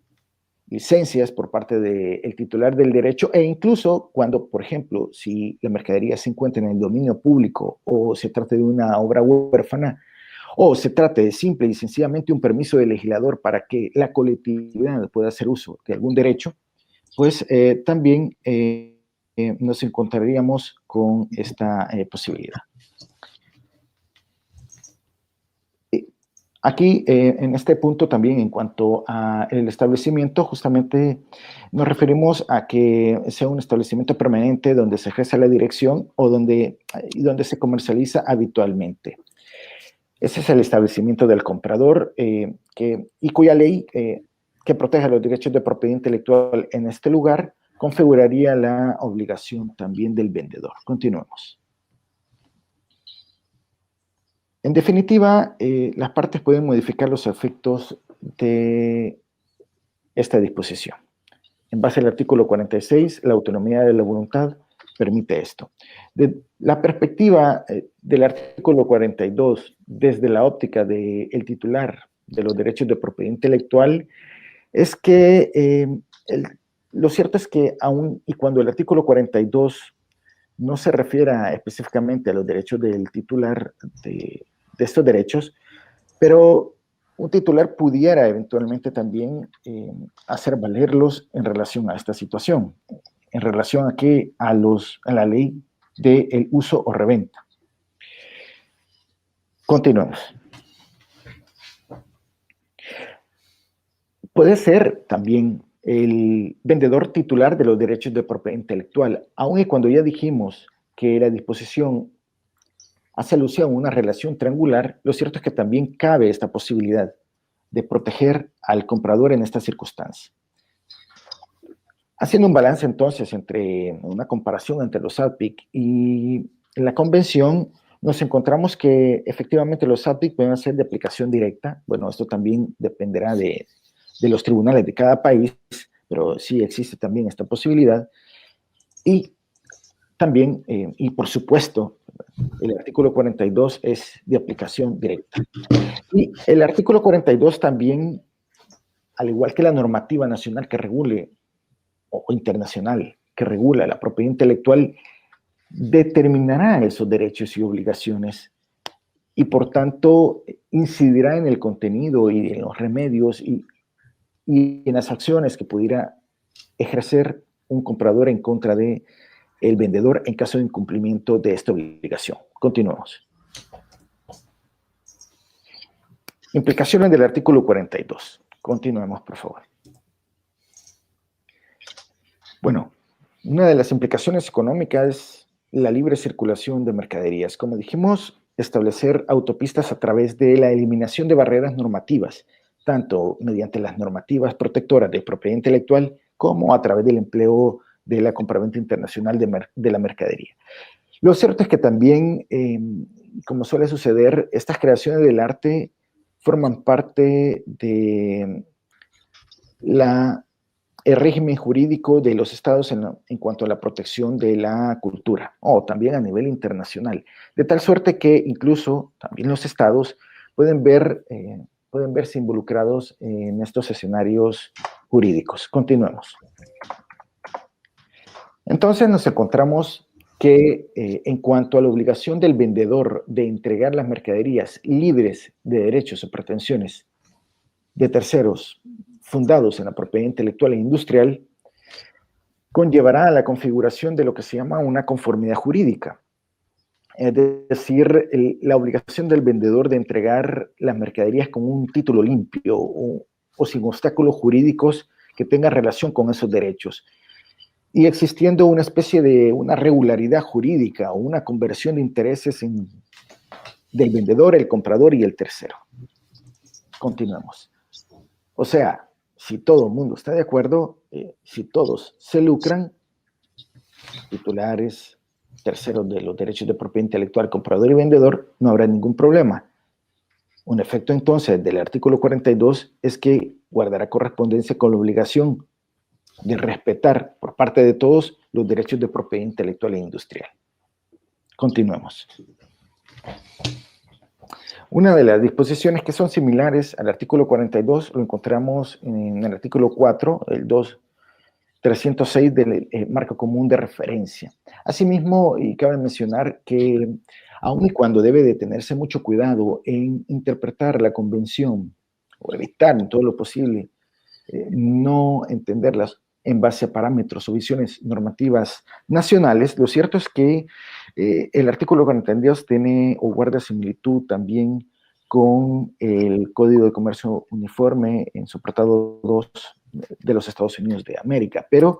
licencias por parte del titular del derecho, e incluso cuando, por ejemplo, si la mercadería se encuentra en el dominio público o se trata de una obra huérfana o se trate de simple y sencillamente un permiso del legislador para que la colectividad pueda hacer uso de algún derecho, pues también nos encontraríamos con esta posibilidad. Aquí, en este punto también, en cuanto al establecimiento, justamente nos referimos a que sea un establecimiento permanente donde se ejerce la dirección o donde se comercializa habitualmente. Ese es el establecimiento del comprador y cuya ley que protege los derechos de propiedad intelectual en este lugar configuraría la obligación también del vendedor. Continuemos. En definitiva, las partes pueden modificar los efectos de esta disposición. En base al artículo 46, la autonomía de la voluntad permite esto. De la perspectiva del artículo 42, desde la óptica del titular de los derechos de propiedad intelectual, es que lo cierto es que aun y cuando el artículo 42 no se refiera específicamente a los derechos del titular de estos derechos, pero un titular pudiera eventualmente también hacer valerlos en relación a esta situación, en relación a la ley del uso o reventa. Continuemos. Puede ser también el vendedor titular de los derechos de propiedad intelectual, aun y cuando ya dijimos que la disposición hace alusión a una relación triangular, lo cierto es que también cabe esta posibilidad de proteger al comprador en esta circunstancia. Haciendo un balance entonces entre una comparación entre los ADPIC y la convención, nos encontramos que efectivamente los ADPIC pueden ser de aplicación directa. Bueno, esto también dependerá de los tribunales de cada país, pero sí existe también esta posibilidad. Y también, y por supuesto, el artículo 42 es de aplicación directa. Y el artículo 42 también, al igual que la normativa nacional que regule, o internacional que regula la propiedad intelectual, determinará esos derechos y obligaciones y por tanto incidirá en el contenido y en los remedios y en las acciones que pudiera ejercer un comprador en contra de el vendedor en caso de incumplimiento de esta obligación. Continuemos. Implicaciones del artículo 42. Continuemos, por favor. Bueno, una de las implicaciones económicas es la libre circulación de mercaderías. Como dijimos, establecer autopistas a través de la eliminación de barreras normativas, tanto mediante las normativas protectoras de propiedad intelectual como a través del empleo de la compraventa internacional de la mercadería. Lo cierto es que también, como suele suceder, estas creaciones del arte forman parte de el régimen jurídico de los estados en cuanto a la protección de la cultura, o también a nivel internacional, de tal suerte que incluso también los estados pueden verse involucrados en estos escenarios jurídicos. Continuemos. Entonces nos encontramos que en cuanto a la obligación del vendedor de entregar las mercaderías libres de derechos o pretensiones de terceros fundados en la propiedad intelectual e industrial, conllevará a la configuración de lo que se llama una conformidad jurídica. Es decir, la obligación del vendedor de entregar las mercaderías con un título limpio o sin obstáculos jurídicos que tengan relación con esos derechos. Y existiendo una especie de una regularidad jurídica o una conversión de intereses del vendedor, el comprador y el tercero. Continuemos. O sea, si todo el mundo está de acuerdo, si todos se lucran, titulares, terceros de los derechos de propiedad intelectual, comprador y vendedor, no habrá ningún problema. Un efecto entonces del artículo 42 es que guardará correspondencia con la obligación de respetar por parte de todos los derechos de propiedad intelectual e industrial. Continuemos. Una de las disposiciones que son similares al artículo 42 lo encontramos en el artículo 4, el 2.306 del marco común de referencia. Asimismo, y cabe mencionar que aun y cuando debe de tenerse mucho cuidado en interpretar la convención o evitar en todo lo posible no entenderlas en base a parámetros o visiones normativas nacionales, lo cierto es que el artículo 42 tiene o guarda similitud también con el Código de Comercio Uniforme en su tratado 2 de los Estados Unidos de América. Pero,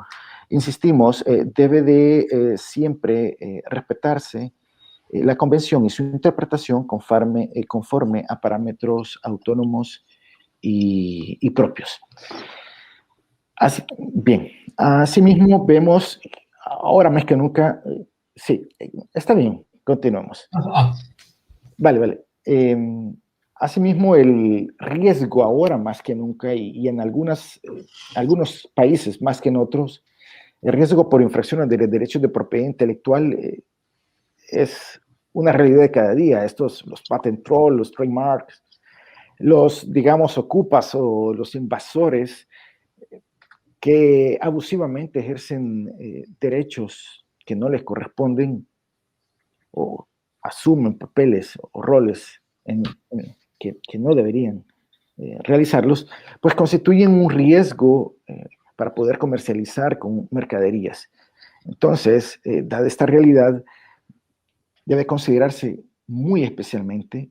insistimos, debe de siempre respetarse la convención y su interpretación conforme a parámetros autónomos y propios. Bien, asimismo vemos, ahora más que nunca, sí, está bien, continuamos. Vale. Asimismo, el riesgo ahora más que nunca y en algunos países más que en otros, el riesgo por infracciones de derechos de propiedad intelectual es una realidad de cada día. Los patent trolls, los trademarks, los, digamos, ocupas o los invasores que abusivamente ejercen derechos que no les corresponden o asumen papeles o roles que no deberían realizarlos, pues constituyen un riesgo para poder comercializar con mercaderías. Entonces, dada esta realidad, debe considerarse muy especialmente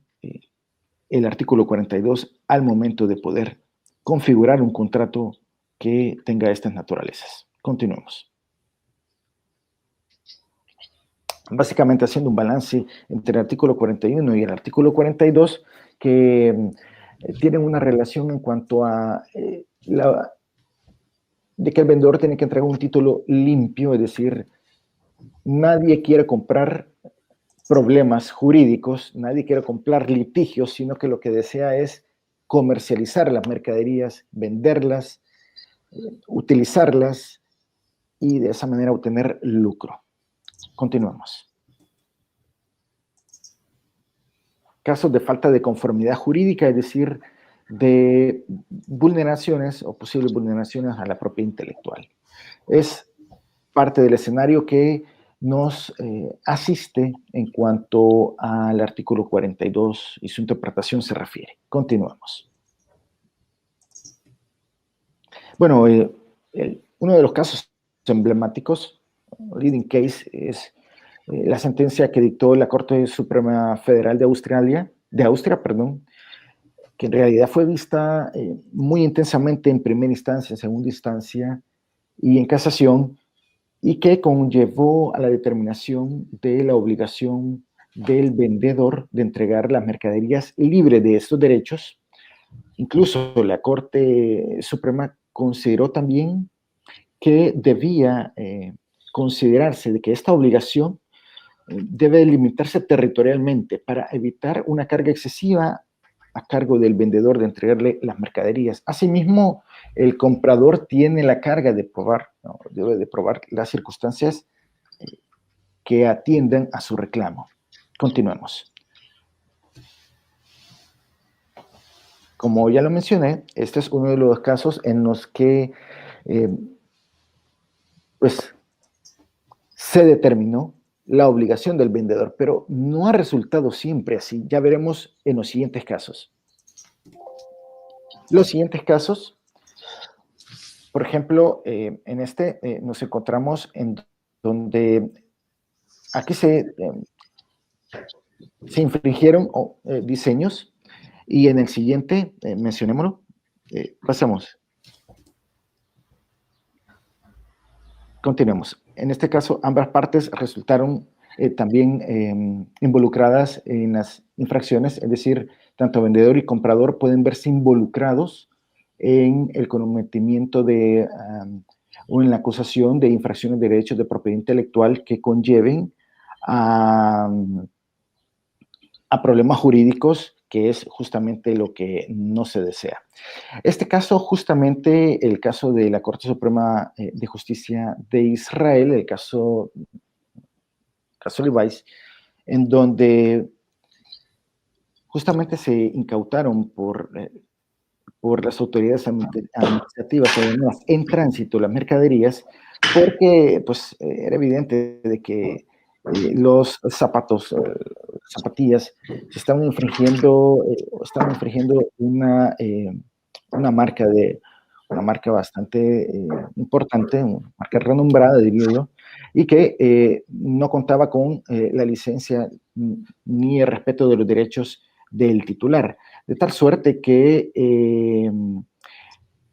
el artículo 42 al momento de poder configurar un contrato que tenga estas naturalezas. Continuemos. Básicamente haciendo un balance entre el artículo 41 y el artículo 42 que tienen una relación en cuanto a de que el vendedor tiene que entregar un título limpio, es decir, nadie quiere comprar problemas jurídicos, nadie quiere comprar litigios, sino que lo que desea es comercializar las mercaderías, venderlas, utilizarlas y de esa manera obtener lucro. Continuemos. Casos de falta de conformidad jurídica, es decir, de vulneraciones o posibles vulneraciones a la propiedad intelectual. Es parte del escenario que nos asiste en cuanto al artículo 42 y su interpretación se refiere. Continuemos. Bueno, uno de los casos emblemáticos, leading case, es la sentencia que dictó la Corte Suprema Federal de Austria, que en realidad fue vista muy intensamente en primera instancia, en segunda instancia y en casación, y que conllevó a la determinación de la obligación del vendedor de entregar las mercaderías libre de estos derechos. Incluso la Corte Suprema consideró también que debía considerarse de que esta obligación debe limitarse territorialmente para evitar una carga excesiva a cargo del vendedor de entregarle las mercaderías. Asimismo, el comprador tiene la carga de probar, ¿no? Debe de probar las circunstancias que atiendan a su reclamo. Continuemos. Como ya lo mencioné, este es uno de los casos en los que pues, se determinó la obligación del vendedor, pero no ha resultado siempre así. Ya veremos en los siguientes casos. Los siguientes casos, por ejemplo, en este nos encontramos en donde aquí se infringieron diseños y en el siguiente, mencionémoslo, pasamos. Continuemos. En este caso, ambas partes resultaron también involucradas en las infracciones, es decir, tanto vendedor y comprador pueden verse involucrados en el cometimiento de o en la acusación de infracciones de derechos de propiedad intelectual que conlleven a problemas jurídicos, que es justamente lo que no se desea. Este caso, justamente el caso de la Corte Suprema de Justicia de Israel, el caso Levi's, en donde justamente se incautaron por las autoridades administrativas en tránsito las mercaderías, porque pues, era evidente de que los zapatillas se estaban infringiendo una marca bastante importante, una marca renombrada, diría yo, y que no contaba con la licencia ni el respeto de los derechos del titular. De tal suerte que en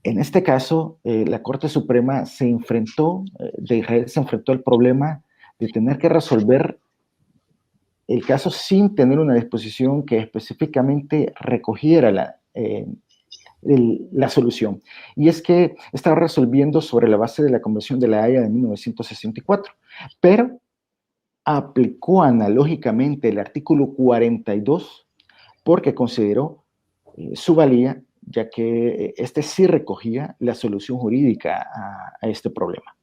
este caso la Corte Suprema de Israel se enfrentó al problema de tener que resolver el caso sin tener una disposición que específicamente recogiera la solución. Y es que estaba resolviendo sobre la base de la Convención de la Haya de 1964, pero aplicó analógicamente el artículo 42 porque consideró su valía, ya que este sí recogía la solución jurídica a este problema.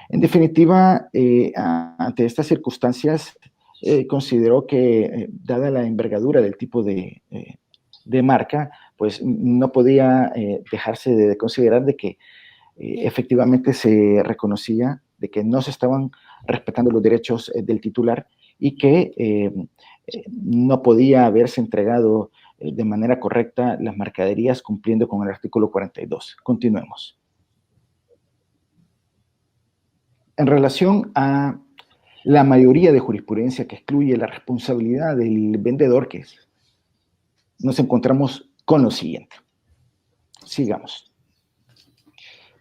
En definitiva, ante estas circunstancias, consideró que, dada la envergadura del tipo de marca, pues no podía dejarse de considerar de que efectivamente se reconocía de que no se estaban respetando los derechos del titular y que no podía haberse entregado de manera correcta las mercaderías cumpliendo con el artículo 42. Continuemos. En relación a la mayoría de jurisprudencia que excluye la responsabilidad del vendedor, nos encontramos con lo siguiente. Sigamos.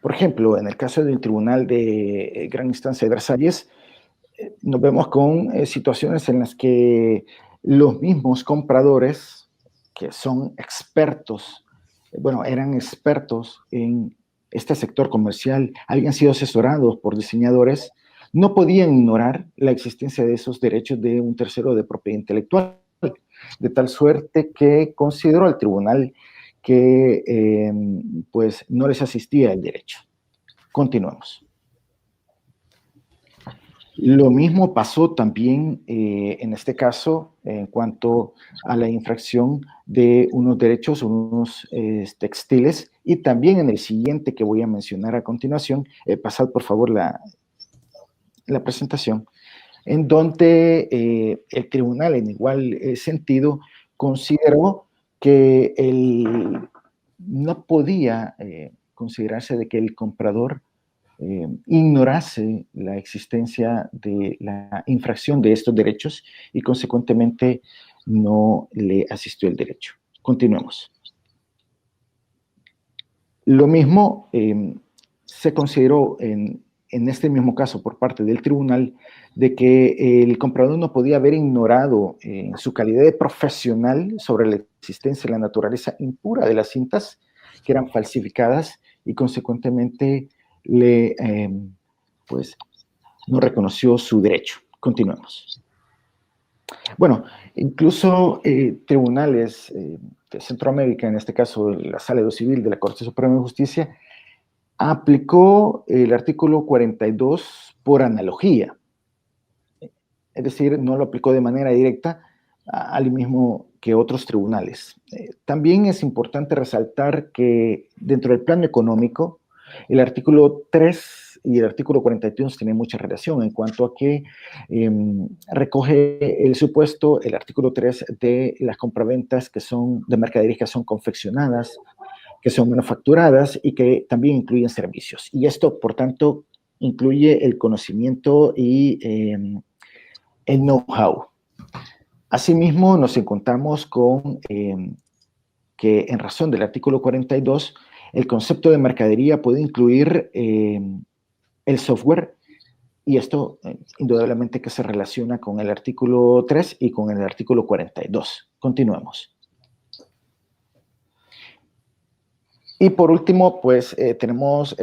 Por ejemplo, en el caso del Tribunal de Gran Instancia de Versalles, nos vemos con situaciones en las que los mismos compradores, que son expertos, eran expertos en este sector comercial, habían sido asesorados por diseñadores, no podían ignorar la existencia de esos derechos de un tercero de propiedad intelectual, de tal suerte que consideró el tribunal que pues no les asistía el derecho. Continuamos. Lo mismo pasó también en este caso en cuanto a la infracción de unos derechos, unos textiles, y también en el siguiente que voy a mencionar a continuación, pasad por favor la presentación, en donde el tribunal en igual sentido consideró que no podía considerarse de que el comprador ignorase la existencia de la infracción de estos derechos y consecuentemente no le asistió el derecho. Continuemos. Lo mismo se consideró en este mismo caso por parte del tribunal de que el comprador no podía haber ignorado en su calidad de profesional sobre la existencia y la naturaleza impura de las cintas que eran falsificadas y consecuentemente pues no reconoció su derecho. Continuemos. Bueno, incluso tribunales de Centroamérica, en este caso la Sala de lo Civil de la Corte Suprema de Justicia, aplicó el artículo 42 por analogía. Es decir, no lo aplicó de manera directa al mismo que otros tribunales. También es importante resaltar que dentro del plano económico, el artículo 3 y el artículo 41 tienen mucha relación en cuanto a que recoge el supuesto, el artículo 3, de las compraventas que son de mercaderías que son confeccionadas, que son manufacturadas y que también incluyen servicios. Y esto, por tanto, incluye el conocimiento y el know-how. Asimismo, nos encontramos con que en razón del artículo 42, el concepto de mercadería puede incluir el software, y esto indudablemente que se relaciona con el artículo 3 y con el artículo 42. Continuemos. Y por último, pues tenemos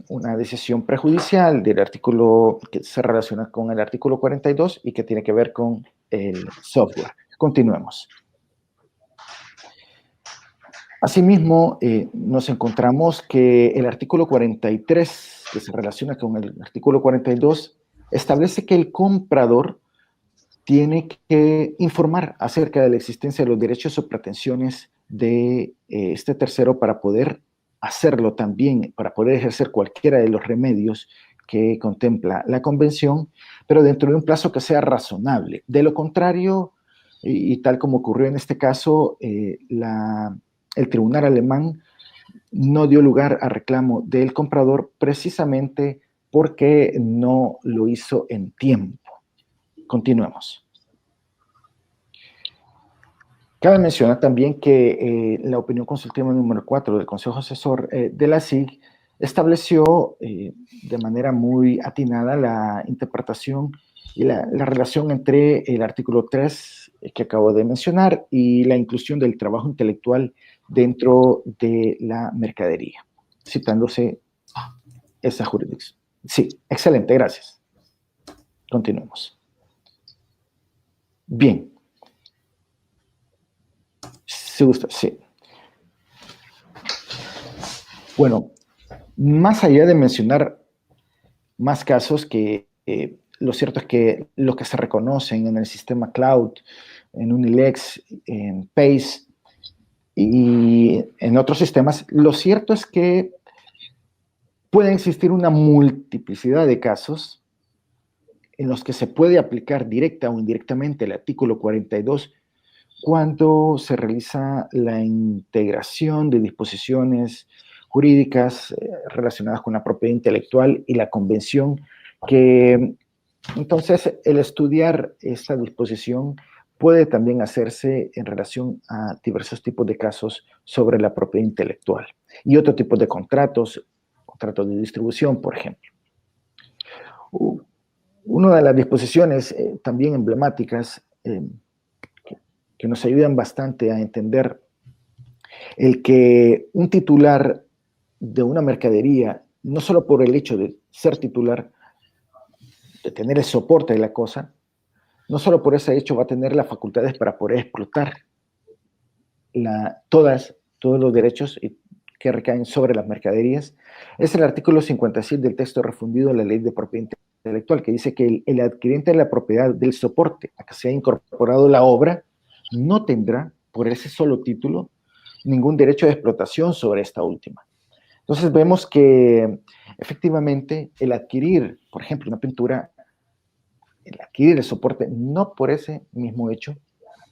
una decisión prejudicial del artículo que se relaciona con el artículo 42 y que tiene que ver con el software. Continuemos. Asimismo, nos encontramos que el artículo 43, que se relaciona con el artículo 42, establece que el comprador tiene que informar acerca de la existencia de los derechos o pretensiones de este tercero para poder hacerlo también, para poder ejercer cualquiera de los remedios que contempla la convención, pero dentro de un plazo que sea razonable. De lo contrario, y tal como ocurrió en este caso, el tribunal alemán no dio lugar a reclamo del comprador precisamente porque no lo hizo en tiempo. Continuemos. Cabe mencionar también que la opinión consultiva número 4 del Consejo Asesor de la SIG estableció de manera muy atinada la interpretación y la relación entre el artículo 3 que acabo de mencionar y la inclusión del trabajo intelectual dentro de la mercadería, citándose esa jurisdicción. Sí, excelente, gracias. Continuemos. Bien. ¿Se gusta? Sí. Bueno, más allá de mencionar más casos que lo cierto es que los que se reconocen en el sistema cloud, en Unilex, en Pace y en otros sistemas, lo cierto es que puede existir una multiplicidad de casos en los que se puede aplicar directa o indirectamente el artículo 42 cuando se realiza la integración de disposiciones jurídicas relacionadas con la propiedad intelectual y la convención, que entonces el estudiar esta disposición puede también hacerse en relación a diversos tipos de casos sobre la propiedad intelectual y otro tipo de contratos, contratos de distribución, por ejemplo. Una de las disposiciones también emblemáticas que nos ayudan bastante a entender el que un titular de una mercadería, no solo por el hecho de ser titular, de tener el soporte de la cosa, no solo por ese hecho va a tener las facultades para poder explotar todos los derechos que recaen sobre las mercaderías. Es el artículo 56 del texto refundido de la Ley de Propiedad Intelectual, que dice que el adquiriente de la propiedad del soporte a que se ha incorporado la obra no tendrá, por ese solo título, ningún derecho de explotación sobre esta última. Entonces vemos que efectivamente el adquirir, por ejemplo, una pintura, el adquirir el soporte, no por ese mismo hecho,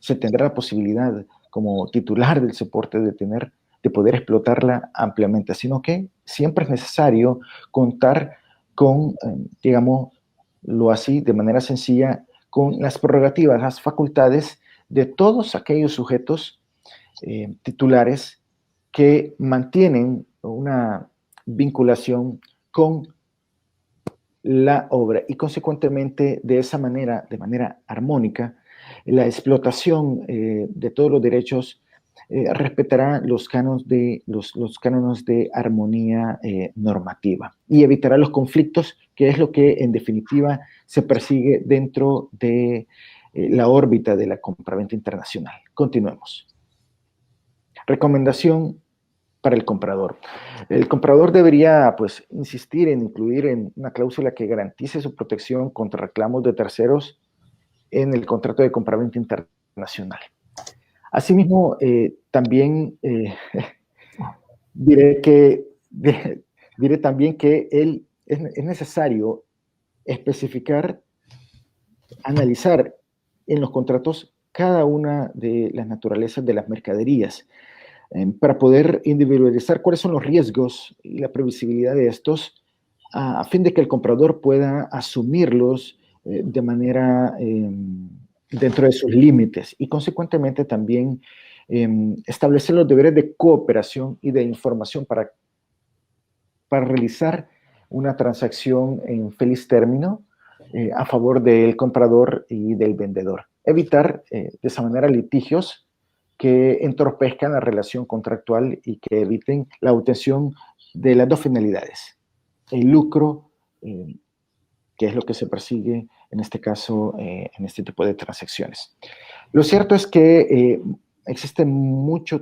se tendrá la posibilidad como titular del soporte de poder explotarla ampliamente, sino que siempre es necesario contar con, digámoslo así, de manera sencilla, con las prerrogativas, las facultades de todos aquellos sujetos titulares que mantienen una vinculación con la obra y consecuentemente de esa manera, de manera armónica, la explotación de todos los derechos respetará los cánones de armonía normativa y evitará los conflictos, que es lo que en definitiva se persigue dentro de la órbita de la compraventa internacional. Continuemos. Recomendación para el comprador. El comprador debería, pues, insistir en incluir en una cláusula que garantice su protección contra reclamos de terceros en el contrato de compraventa internacional. Asimismo, también diré también que es necesario especificar, analizar en los contratos cada una de las naturalezas de las mercaderías para poder individualizar cuáles son los riesgos y la previsibilidad de estos a fin de que el comprador pueda asumirlos de manera dentro de sus límites y consecuentemente también establecer los deberes de cooperación y de información para realizar una transacción en feliz término a favor del comprador y del vendedor. Evitar de esa manera litigios que entorpezcan la relación contractual y que eviten la obtención de las dos finalidades. El lucro, que es lo que se persigue en este caso, en este tipo de transacciones. Lo cierto es que existe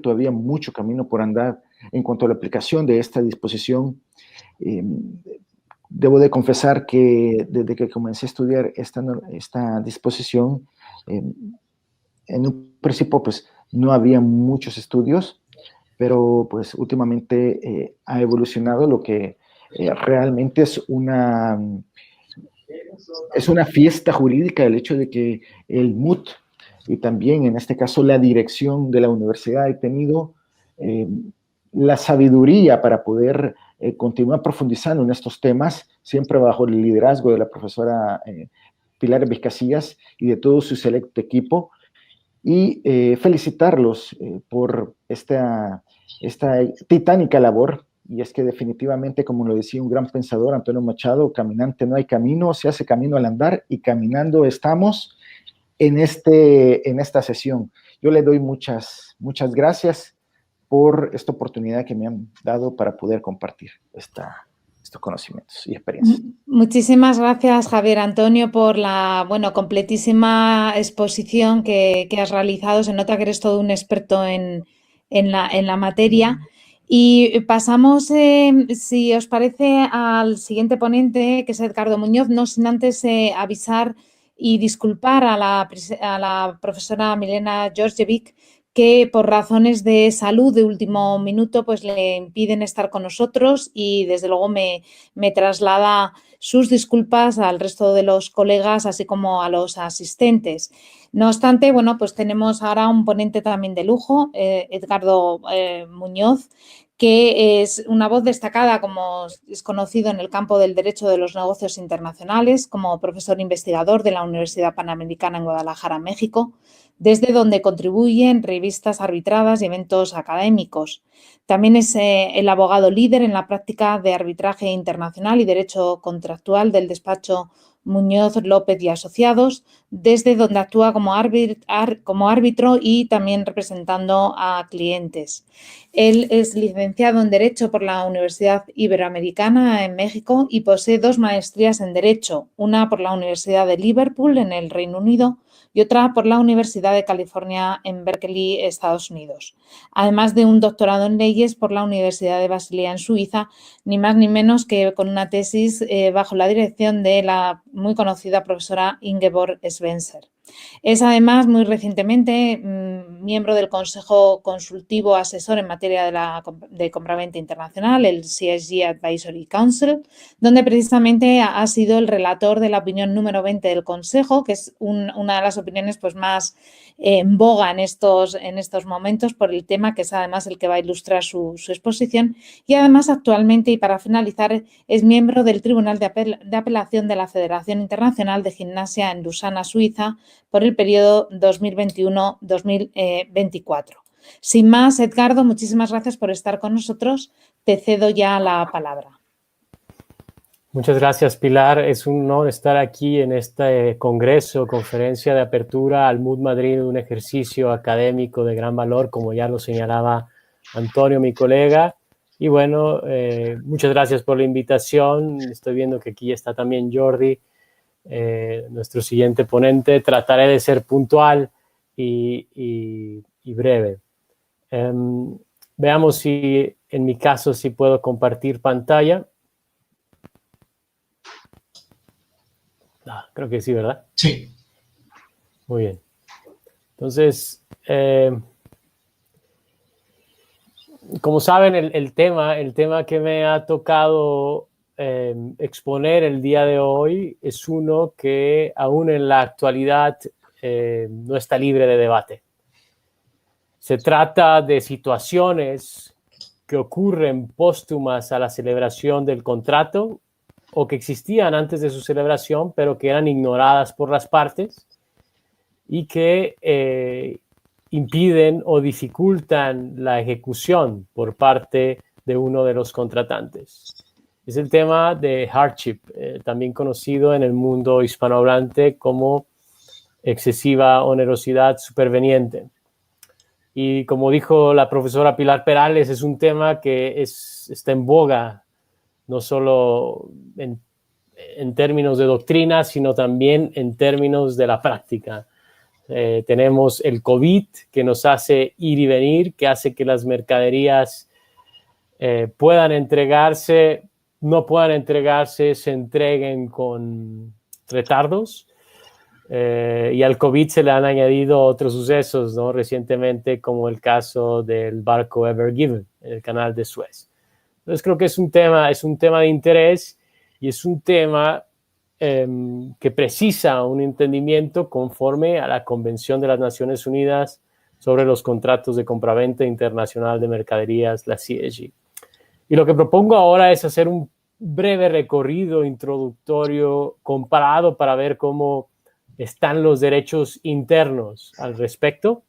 todavía mucho camino por andar en cuanto a la aplicación de esta disposición. Debo de confesar que desde que comencé a estudiar esta disposición, en un principio pues no había muchos estudios, pero pues últimamente ha evolucionado lo que realmente es una fiesta jurídica el hecho de que el MUT y también en este caso la dirección de la universidad ha tenido la sabiduría para poder continuar profundizando en estos temas, siempre bajo el liderazgo de la profesora Pilar Vizcasillas y de todo su selecto equipo, y felicitarlos por esta titánica labor. Y es que definitivamente, como lo decía un gran pensador, Antonio Machado, caminante no hay camino, se hace camino al andar y caminando estamos en esta sesión. Yo le doy muchas gracias por esta oportunidad que me han dado para poder compartir estos conocimientos y experiencias. Muchísimas gracias, Javier Antonio, por la completísima exposición que has realizado. Se nota que eres todo un experto en la materia. Y pasamos, si os parece, al siguiente ponente, que es Edgardo Muñoz, no sin antes avisar y disculpar a la profesora Milena Georgievic, que por razones de salud de último minuto pues le impiden estar con nosotros, y desde luego me traslada sus disculpas al resto de los colegas, así como a los asistentes. No obstante, bueno, pues tenemos ahora un ponente también de lujo, Edgardo Muñoz, que es una voz destacada, como es conocido, en el campo del derecho de los negocios internacionales, como profesor investigador de la Universidad Panamericana en Guadalajara, México, desde donde contribuye en revistas arbitradas y eventos académicos. También es el abogado líder en la práctica de arbitraje internacional y derecho contractual del despacho Muñoz, López y Asociados, desde donde actúa como árbitro y también representando a clientes. Él es licenciado en Derecho por la Universidad Iberoamericana en México y posee 2 maestrías en Derecho, una por la Universidad de Liverpool en el Reino Unido y otra por la Universidad de California en Berkeley, Estados Unidos. Además de un doctorado en leyes por la Universidad de Basilea en Suiza, ni más ni menos que con una tesis bajo la dirección de la muy conocida profesora Ingeborg Svenser. Es además muy recientemente miembro del Consejo Consultivo Asesor en materia de compraventa internacional, el CSG Advisory Council, donde precisamente ha sido el relator de la opinión número 20 del Consejo, que es una de las opiniones pues más en boga en estos momentos por el tema, que es además el que va a ilustrar su exposición. Y además actualmente, y para finalizar, es miembro del Tribunal de Apelación de la Federación Internacional de Gimnasia en Lausana, Suiza, por el periodo 2021-2024. Sin más, Edgardo, muchísimas gracias por estar con nosotros. Te cedo ya la palabra. Muchas gracias, Pilar. Es un honor estar aquí en este congreso, conferencia de apertura al MUD Madrid, un ejercicio académico de gran valor, como ya lo señalaba Antonio, mi colega. Y bueno, muchas gracias por la invitación. Estoy viendo que aquí está también Jordi, nuestro siguiente ponente. Trataré de ser puntual y breve. Veamos si, en mi caso, si puedo compartir pantalla. Creo que sí, ¿verdad? Sí. Muy bien. Entonces, como saben, el tema que me ha tocado exponer el día de hoy es uno que aún en la actualidad no está libre de debate. Se trata de situaciones que ocurren póstumas a la celebración del contrato o que existían antes de su celebración, pero que eran ignoradas por las partes y que impiden o dificultan la ejecución por parte de uno de los contratantes. Es el tema de hardship, también conocido en el mundo hispanohablante como excesiva onerosidad superveniente. Y como dijo la profesora Pilar Perales, es un tema que está en boga, no solo en términos de doctrina, sino también en términos de la práctica. Tenemos el COVID, que nos hace ir y venir, que hace que las mercaderías puedan entregarse, no puedan entregarse, se entreguen con retardos. Y al COVID se le han añadido otros sucesos, ¿no? Recientemente, como el caso del barco Ever Given en el canal de Suez. Entonces creo que es un tema de interés y es un tema que precisa un entendimiento conforme a la Convención de las Naciones Unidas sobre los contratos de compraventa internacional de mercaderías, la CSG. Y lo que propongo ahora es hacer un breve recorrido introductorio comparado para ver cómo están los derechos internos al respecto,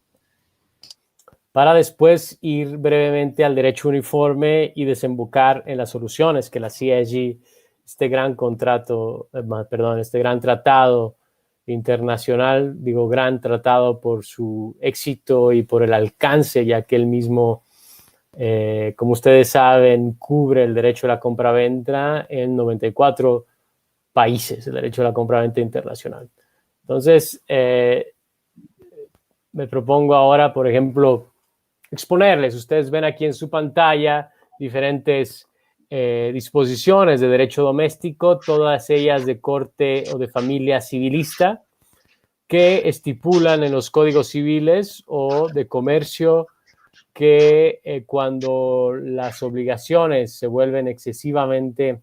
para después ir brevemente al derecho uniforme y desembocar en las soluciones que la CSG, este gran tratado internacional, digo gran tratado por su éxito y por el alcance, ya que él mismo Como ustedes saben, cubre el derecho a la compraventa en 94 países, el derecho a la compraventa internacional. Entonces, me propongo ahora, por ejemplo, exponerles. Ustedes ven aquí en su pantalla diferentes disposiciones de derecho doméstico, todas ellas de corte o de familia civilista, que estipulan en los códigos civiles o de comercio que cuando las obligaciones se vuelven excesivamente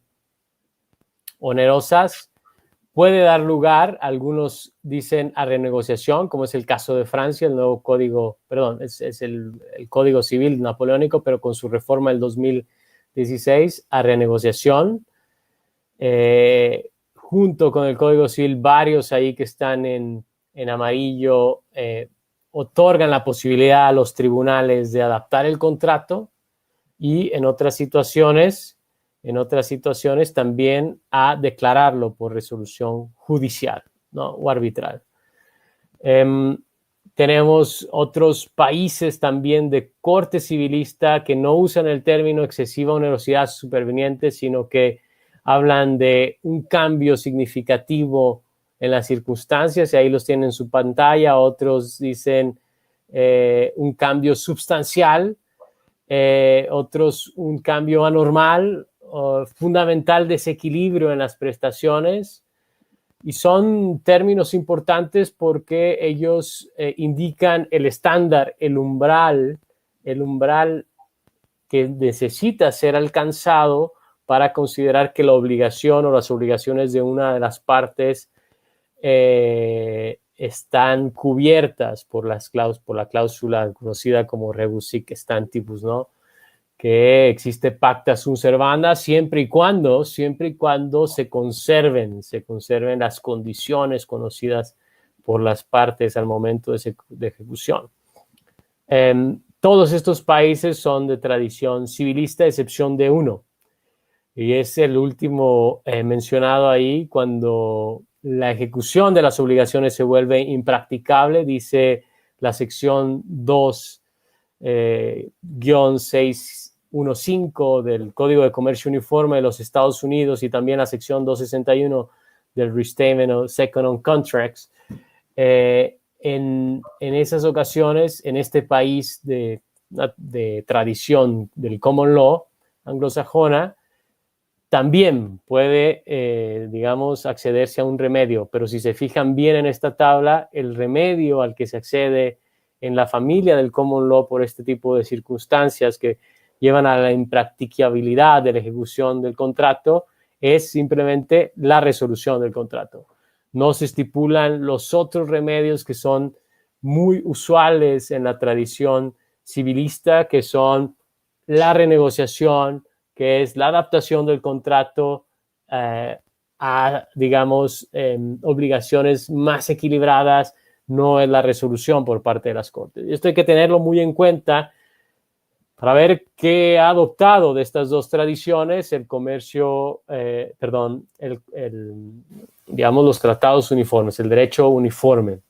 onerosas, puede dar lugar, algunos dicen, a renegociación, como es el caso de Francia, el nuevo código, perdón, es el Código Civil napoleónico, pero con su reforma del 2016, a renegociación. Junto con el Código Civil, varios ahí que están en amarillo otorgan la posibilidad a los tribunales de adaptar el contrato y en otras situaciones también a declararlo por resolución judicial, ¿no? O arbitral. Tenemos otros países también de corte civilista que no usan el término excesiva onerosidad superveniente, sino que hablan de un cambio significativo en las circunstancias, y ahí los tienen en su pantalla. Otros dicen un cambio sustancial, otros un cambio anormal, fundamental desequilibrio en las prestaciones, y son términos importantes porque ellos indican el estándar, el umbral que necesita ser alcanzado para considerar que la obligación o las obligaciones de una de las partes están cubiertas por la cláusula conocida como rebus sic stantibus, ¿no? Que existe pacta sunt servanda siempre y cuando se conserven las condiciones conocidas por las partes al momento de ejecución. Todos estos países son de tradición civilista, a excepción de uno, y es el último mencionado ahí. Cuando la ejecución de las obligaciones se vuelve impracticable, dice la sección 2-615 del Código de Comercio Uniforme de los Estados Unidos, y también la sección 261 del Restatement of Second on Contracts. En esas ocasiones, en este país de tradición del common law anglosajona, también puede, accederse a un remedio, pero si se fijan bien en esta tabla, el remedio al que se accede en la familia del common law por este tipo de circunstancias que llevan a la impracticabilidad de la ejecución del contrato es simplemente la resolución del contrato. No se estipulan los otros remedios que son muy usuales en la tradición civilista, que son la renegociación, que es la adaptación del contrato a, obligaciones más equilibradas, no es la resolución por parte de las Cortes. Esto hay que tenerlo muy en cuenta para ver qué ha adoptado de estas dos tradiciones el comercio, los tratados uniformes, el derecho uniforme.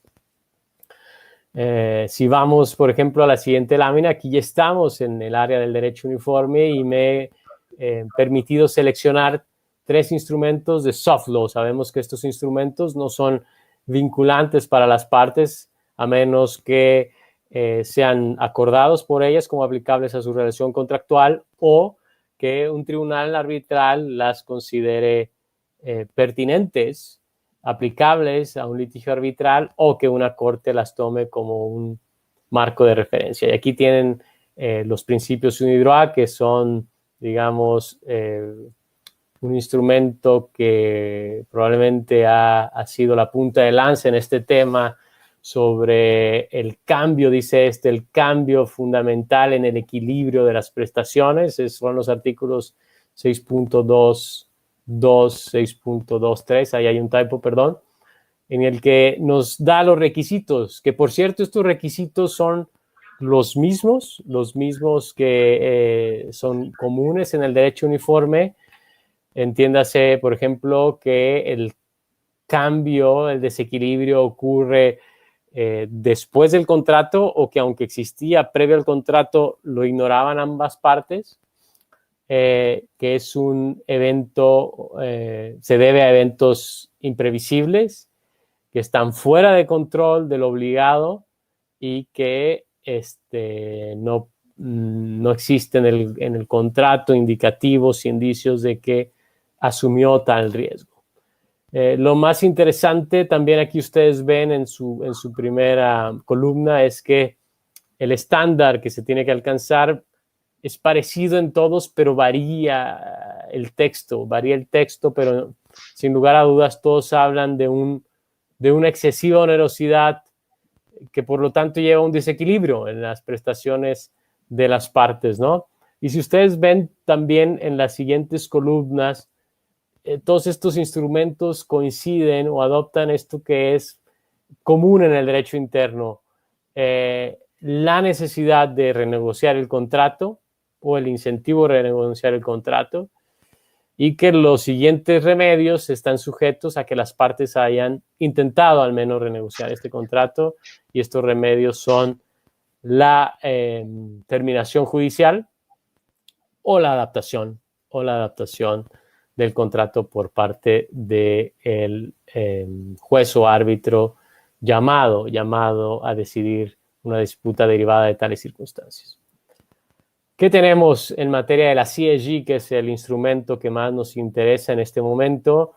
Si vamos, por ejemplo, a la siguiente lámina, aquí ya estamos en el área del derecho uniforme y me he permitido seleccionar 3 instrumentos de soft law. Sabemos que estos instrumentos no son vinculantes para las partes, a menos que sean acordados por ellas como aplicables a su relación contractual, o que un tribunal arbitral las considere pertinentes, aplicables a un litigio arbitral, o que una corte las tome como un marco de referencia. Y aquí tienen los principios UNIDROIT, que son, un instrumento que probablemente ha sido la punta de lanza en este tema sobre el cambio, el cambio fundamental en el equilibrio de las prestaciones. Son los artículos 6.2, 6.23, ahí hay un typo, perdón, en el que nos da los requisitos, que por cierto estos requisitos son los mismos que son comunes en el derecho uniforme. Entiéndase, por ejemplo, que el cambio, el desequilibrio ocurre después del contrato, o que aunque existía previo al contrato lo ignoraban ambas partes, que es un evento, se debe a eventos imprevisibles que están fuera de control del obligado y que no existen en el contrato indicativos y indicios de que asumió tal riesgo. Lo más interesante también aquí ustedes ven en su primera columna es que el estándar que se tiene que alcanzar es parecido en todos, pero varía el texto, pero sin lugar a dudas todos hablan de una excesiva onerosidad que por lo tanto lleva a un desequilibrio en las prestaciones de las partes, ¿no? Y si ustedes ven también en las siguientes columnas, todos estos instrumentos coinciden o adoptan esto que es común en el derecho interno, la necesidad de renegociar el contrato o el incentivo de renegociar el contrato, y que los siguientes remedios están sujetos a que las partes hayan intentado al menos renegociar este contrato, y estos remedios son la terminación judicial o la adaptación del contrato por parte del juez o árbitro llamado a decidir una disputa derivada de tales circunstancias. ¿Qué tenemos en materia de la CSG, que es el instrumento que más nos interesa en este momento,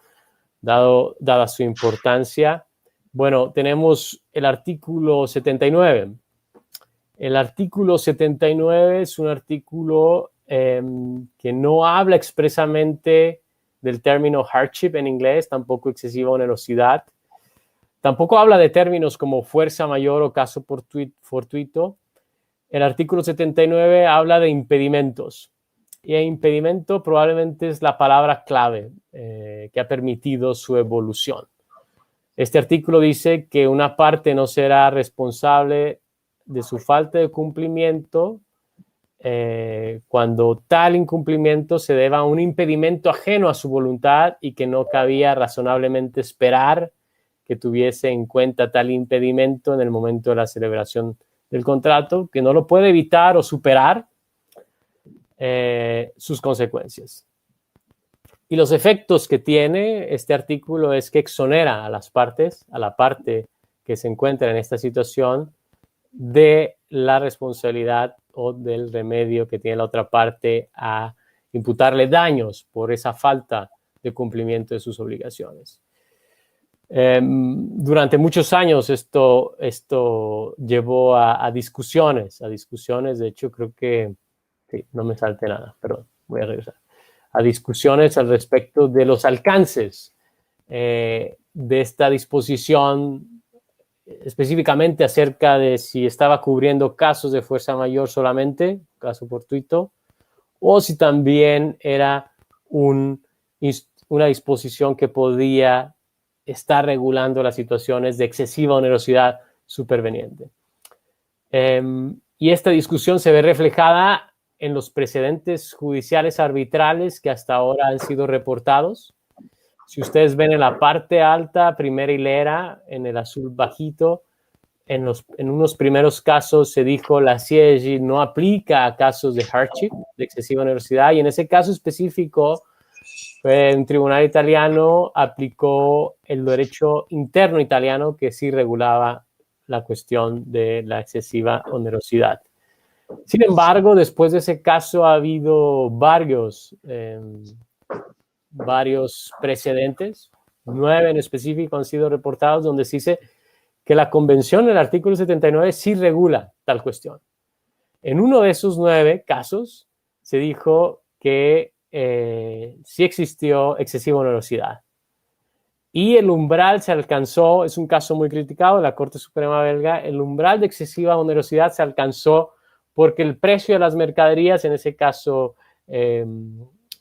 dada su importancia? Bueno, tenemos el artículo 79. El artículo 79 es un artículo que no habla expresamente del término hardship en inglés, tampoco excesiva onerosidad. Tampoco habla de términos como fuerza mayor o caso fortuito. El artículo 79 habla de impedimentos. Y el impedimento probablemente es la palabra clave que ha permitido su evolución. Este artículo dice que una parte no será responsable de su falta de cumplimiento cuando tal incumplimiento se deba a un impedimento ajeno a su voluntad y que no cabía razonablemente esperar que tuviese en cuenta tal impedimento en el momento de la celebración del contrato, que no lo puede evitar o superar sus consecuencias. Y los efectos que tiene este artículo es que exonera a las partes, a la parte que se encuentra en esta situación, de la responsabilidad o del remedio que tiene la otra parte a imputarle daños por esa falta de cumplimiento de sus obligaciones. Durante muchos años esto llevó a discusiones, de hecho creo que, sí, no me salte nada, perdón, voy a regresar, a discusiones al respecto de los alcances de esta disposición, específicamente acerca de si estaba cubriendo casos de fuerza mayor solamente, caso fortuito, o si también era una disposición que podía estar regulando las situaciones de excesiva onerosidad superveniente. Y esta discusión se ve reflejada en los precedentes judiciales arbitrales que hasta ahora han sido reportados. Si ustedes ven en la parte alta, primera hilera, en el azul bajito, en unos primeros casos se dijo la CSG no aplica a casos de hardship, de excesiva onerosidad, y en ese caso específico un tribunal italiano aplicó el derecho interno italiano que sí regulaba la cuestión de la excesiva onerosidad. Sin embargo, después de ese caso ha habido varios precedentes, 9 en específico han sido reportados, donde se dice que la convención del artículo 79 sí regula tal cuestión. En uno de esos 9 casos se dijo que sí existió excesiva onerosidad. Y el umbral se alcanzó, es un caso muy criticado de la Corte Suprema belga, el umbral de excesiva onerosidad se alcanzó porque el precio de las mercaderías, en ese caso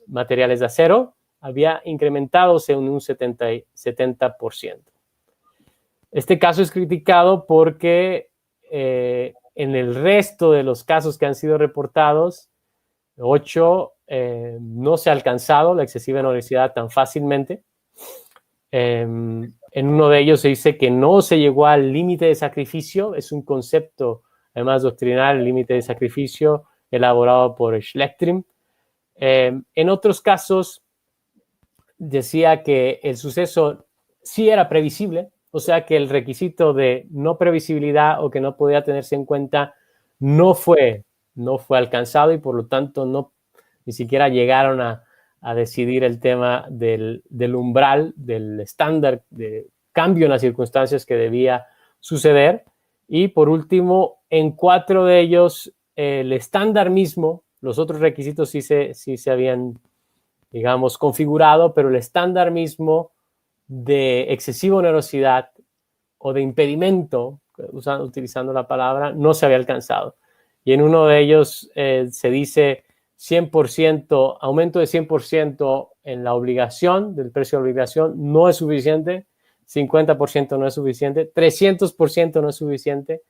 materiales de acero, había incrementado en un 70%. Este caso es criticado porque en el resto de los casos que han sido reportados, 8 no se ha alcanzado la excesiva onerosidad tan fácilmente. En En uno de ellos se dice que no se llegó al límite de sacrificio. Es un concepto, además doctrinal, el límite de sacrificio, elaborado por Schlechtrim. En otros casos, decía que el suceso sí era previsible, o sea que el requisito de no previsibilidad o que no podía tenerse en cuenta no fue alcanzado y por lo tanto ni siquiera llegaron a decidir el tema del umbral, del estándar de cambio en las circunstancias que debía suceder. Y por último, en 4 de ellos, el estándar mismo, los otros requisitos sí se habían, digamos, configurado, pero el estándar mismo de excesiva onerosidad o de impedimento, utilizando la palabra, no se había alcanzado. Y en uno de ellos se dice 100%, aumento de 100% en la obligación, del precio de obligación, no es suficiente, 50% no es suficiente, 300% no es suficiente,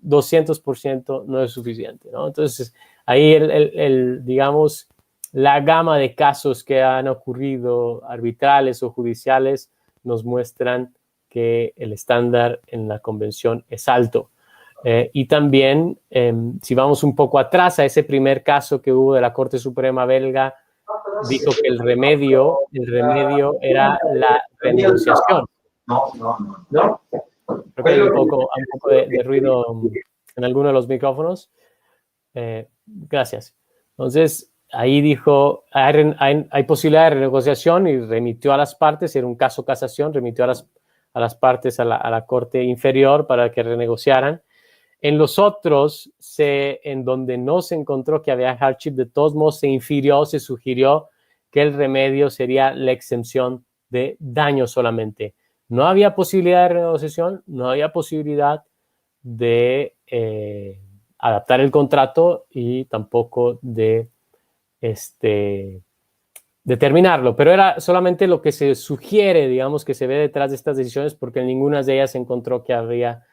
200% no es suficiente, ¿no? Entonces, ahí digamos, la gama de casos que han ocurrido arbitrales o judiciales nos muestran que el estándar en la convención es alto. Y también, si vamos un poco atrás a ese primer caso que hubo de la Corte Suprema belga, dijo que el remedio era la renegociación. Creo que hay un poco de ruido en alguno de los micrófonos. Gracias. Entonces, ahí dijo, hay posibilidad de renegociación y remitió a las partes, era un caso casación, remitió a las partes a la Corte Inferior para que renegociaran. En los otros, en donde no se encontró que había hardship, de todos modos se sugirió que el remedio sería la exención de daño solamente. No había posibilidad de renegociación, no había posibilidad de adaptar el contrato y tampoco de terminarlo. Pero era solamente lo que se sugiere, digamos, que se ve detrás de estas decisiones, porque en ninguna de ellas se encontró que había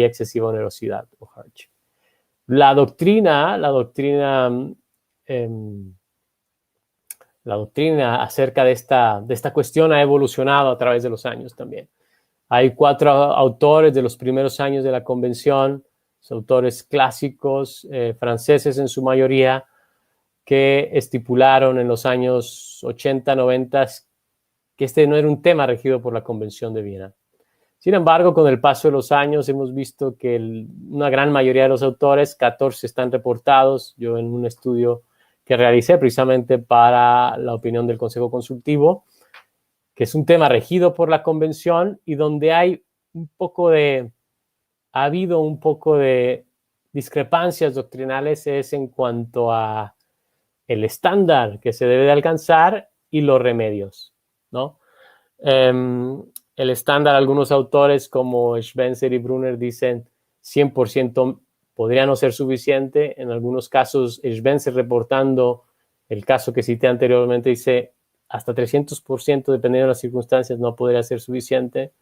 excesiva onerosidad o hardship. La doctrina acerca de esta cuestión ha evolucionado a través de los años también. Hay 4 autores de los primeros años de la convención, autores clásicos, franceses en su mayoría, que estipularon en los años 80, 90 que este no era un tema regido por la Convención de Viena. Sin embargo, con el paso de los años hemos visto que una gran mayoría de los autores, 14 están reportados. Yo en un estudio que realicé precisamente para la opinión del Consejo Consultivo, que es un tema regido por la Convención y donde ha habido un poco de discrepancias doctrinales, es en cuanto a el estándar que se debe de alcanzar y los remedios, ¿no? El estándar, algunos autores como Spencer y Brunner dicen 100% podría no ser suficiente. En algunos casos, Spencer, reportando el caso que cité anteriormente, dice hasta 300%, dependiendo de las circunstancias, no podría ser suficiente.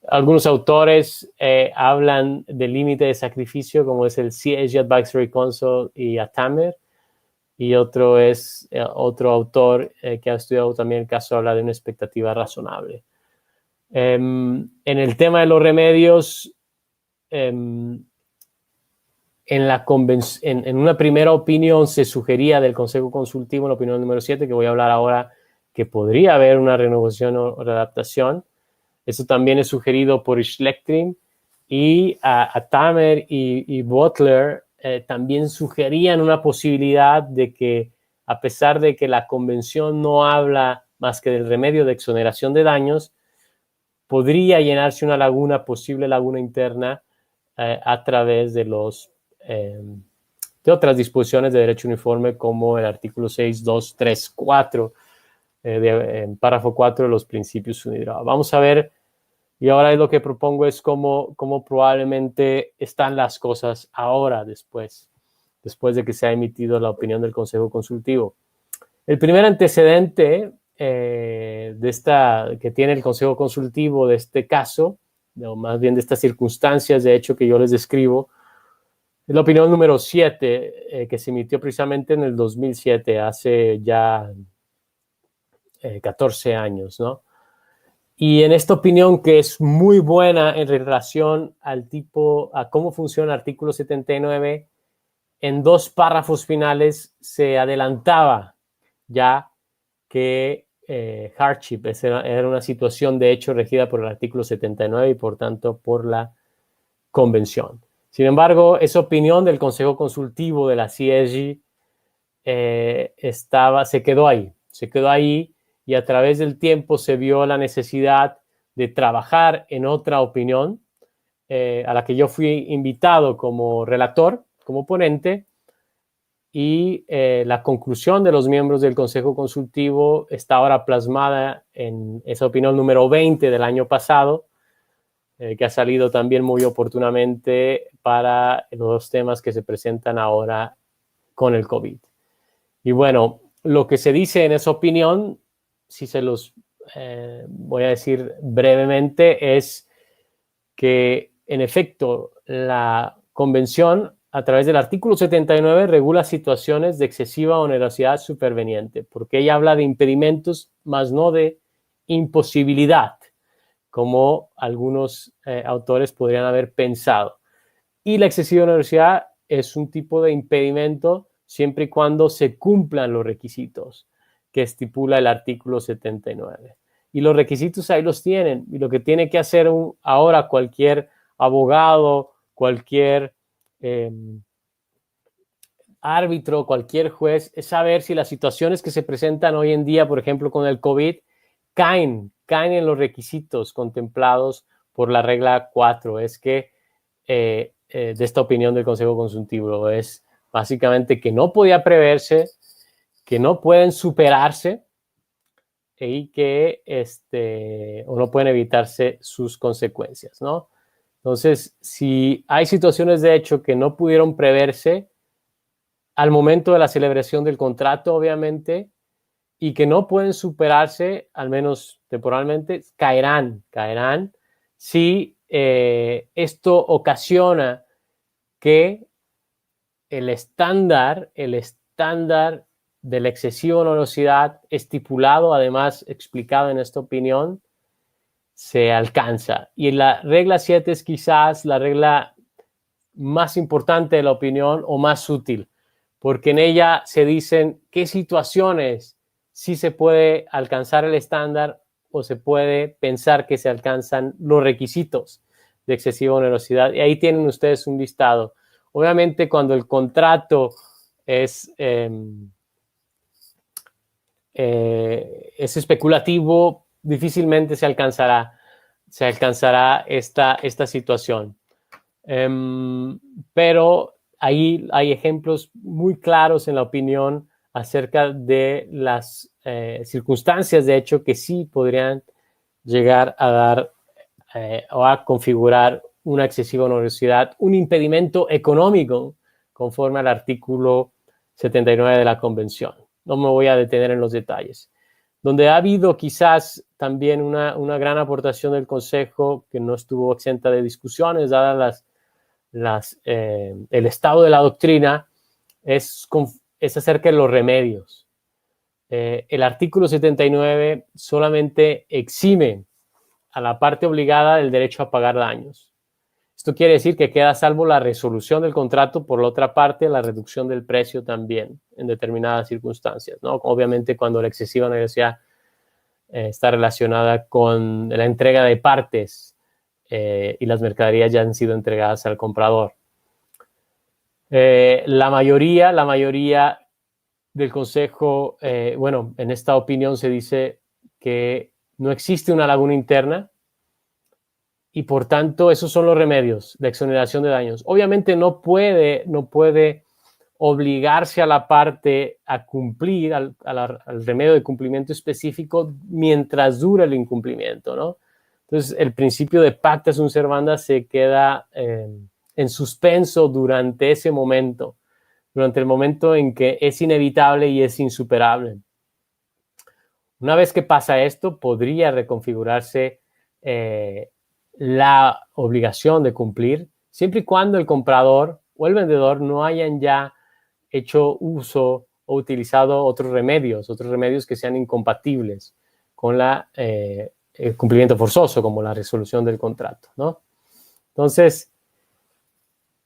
Algunos autores hablan del límite de sacrificio, como es el CAG Advisory Council y Atamer. Y otro autor que ha estudiado también el caso habla de una expectativa razonable. En el tema de los remedios, en una primera opinión se sugería del Consejo Consultivo, en la opinión número 7, que voy a hablar ahora, que podría haber una renegociación o readaptación. Eso también es sugerido por Schlechtrim, y a Tamer y Butler también sugerían una posibilidad de que, a pesar de que la convención no habla más que del remedio de exoneración de daños, podría llenarse una posible laguna interna a través de otras disposiciones de derecho uniforme, como el artículo 6, 2, 3, 4, en párrafo 4 de los principios unilaterales. Vamos a ver, y ahora lo que propongo es cómo probablemente están las cosas ahora, después de que se ha emitido la opinión del Consejo Consultivo. El primer antecedente que tiene el Consejo Consultivo de este caso, o más bien de estas circunstancias de hecho que yo les describo, es la opinión número 7, que se emitió precisamente en el 2007, hace ya 14 años, ¿no? Y en esta opinión, que es muy buena en relación a cómo funciona el artículo 79, en 2 párrafos finales se adelantaba ya que hardship era una situación de hecho regida por el artículo 79 y por tanto por la convención. Sin embargo, esa opinión del Consejo Consultivo de la CSG se quedó ahí y a través del tiempo se vio la necesidad de trabajar en otra opinión a la que yo fui invitado como relator, como ponente, y la conclusión de los miembros del Consejo Consultivo está ahora plasmada en esa opinión número 20 del año pasado, que ha salido también muy oportunamente para los temas que se presentan ahora con el COVID. Y bueno, lo que se dice en esa opinión, si se los voy a decir brevemente, es que en efecto la convención a través del artículo 79 regula situaciones de excesiva onerosidad superveniente, porque ella habla de impedimentos, más no de imposibilidad, como algunos autores podrían haber pensado. Y la excesiva onerosidad es un tipo de impedimento siempre y cuando se cumplan los requisitos que estipula el artículo 79. Y los requisitos ahí los tienen. Y lo que tiene que hacer ahora cualquier abogado, cualquier árbitro, cualquier juez, es saber si las situaciones que se presentan hoy en día, por ejemplo, con el COVID, caen en los requisitos contemplados por la regla 4. Es que de esta opinión del Consejo Consultivo es básicamente que no podía preverse, que no pueden superarse y que o no pueden evitarse sus consecuencias, ¿no? Entonces, si hay situaciones de hecho que no pudieron preverse al momento de la celebración del contrato, obviamente, y que no pueden superarse, al menos temporalmente, caerán si esto ocasiona que el estándar de la excesiva onerosidad estipulado, además explicado en esta opinión, se alcanza. Y la regla 7 es quizás la regla más importante de la opinión o más útil, porque en ella se dicen qué situaciones sí se puede alcanzar el estándar o se puede pensar que se alcanzan los requisitos de excesiva onerosidad. Y ahí tienen ustedes un listado. Obviamente, cuando el contrato es especulativo, difícilmente se alcanzará esta situación. Pero ahí hay ejemplos muy claros en la opinión acerca de las circunstancias, de hecho, que sí podrían llegar a dar o a configurar una excesiva onerosidad, un impedimento económico conforme al artículo 79 de la Convención. No me voy a detener en los detalles. Donde ha habido quizás también una gran aportación del Consejo que no estuvo exenta de discusiones, dadas el estado de la doctrina, es acerca de los remedios. El artículo 79 solamente exime a la parte obligada del derecho a pagar daños. Esto quiere decir que queda salvo la resolución del contrato, por la otra parte, la reducción del precio también en determinadas circunstancias, ¿no? Obviamente, cuando la excesiva onerosidad está relacionada con la entrega de partes y las mercaderías ya han sido entregadas al comprador. La mayoría del Consejo, en esta opinión se dice que no existe una laguna interna y por tanto esos son los remedios de exoneración de daños. Obviamente no puede obligarse a la parte a cumplir, al remedio de cumplimiento específico mientras dura el incumplimiento, ¿no? Entonces el principio de pacta sunt servanda se queda en suspenso durante ese momento, durante el momento en que es inevitable y es insuperable. Una vez que pasa esto, podría reconfigurarse la obligación de cumplir, siempre y cuando el comprador o el vendedor no hayan ya hecho uso o utilizado otros remedios que sean incompatibles con la cumplimiento forzoso, como la resolución del contrato, ¿no? Entonces,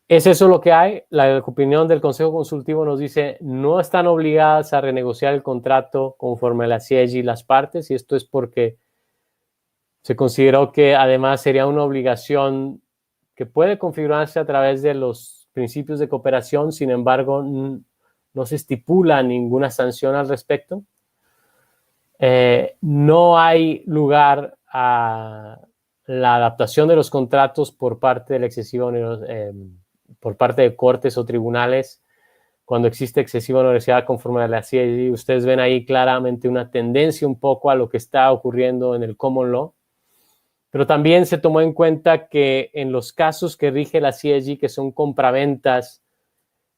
¿es eso lo que hay? La opinión del Consejo Consultivo nos dice no están obligadas a renegociar el contrato conforme la CIEG y las partes, y esto es porque se consideró que además sería una obligación que puede configurarse a través de los principios de cooperación, sin embargo, no se estipula ninguna sanción al respecto. No hay lugar a la adaptación de los contratos por parte del excesivo, por parte de cortes o tribunales cuando existe excesiva onerosidad conforme a la CIEG. Ustedes ven ahí claramente una tendencia un poco a lo que está ocurriendo en el common law. Pero también se tomó en cuenta que en los casos que rige la CIEG, que son compraventas,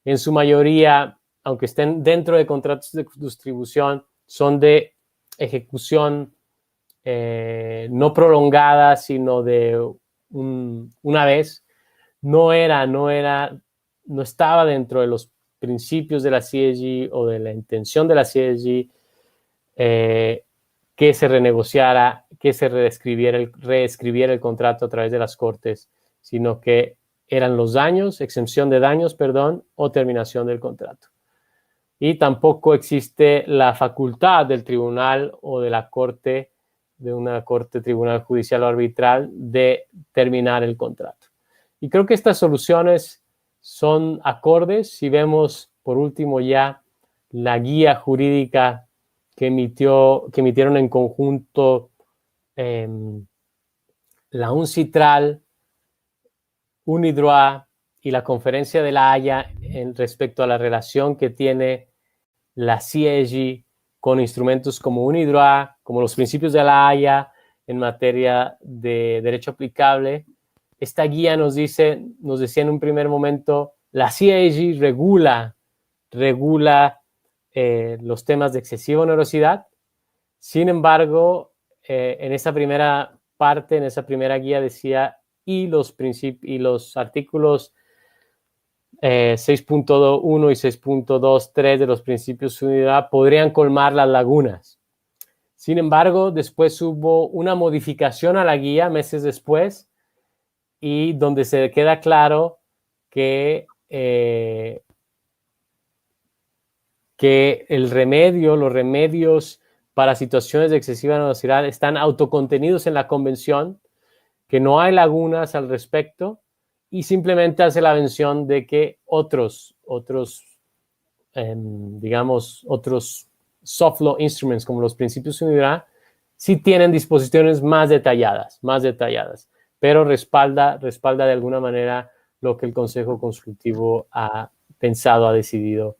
en su mayoría, aunque estén dentro de contratos de distribución, son de ejecución no prolongada, sino de una vez. No estaba dentro de los principios de la CIEG o de la intención de la CIEG que se renegociara, que se reescribiera el contrato a través de las cortes, sino que eran los daños, exención de daños, perdón, o terminación del contrato. Y tampoco existe la facultad del tribunal o de la corte, de una corte, tribunal judicial o arbitral, de terminar el contrato. Y creo que estas soluciones son acordes. Si vemos, por último, ya la guía jurídica que emitieron en conjunto la UNCITRAL, UNIDROIT y la Conferencia de la Haya respecto a la relación que tiene la CIEG con instrumentos como UNIDROIT, como los principios de la Haya en materia de derecho aplicable. Esta guía nos decía en un primer momento, la CIEG regula los temas de excesiva onerosidad. Sin embargo, en esa primera parte, en esa primera guía decía, y los artículos 6.1 y 6.23 de los principios de unidad podrían colmar las lagunas. Sin embargo, después hubo una modificación a la guía meses después, y donde se queda claro que los remedios para situaciones de excesiva onerosidad están autocontenidos en la convención, que no hay lagunas al respecto, y simplemente hace la mención de que otros soft law instruments, como los principios de unidad, sí tienen disposiciones más detalladas, pero respalda de alguna manera lo que el Consejo Consultivo ha pensado, ha decidido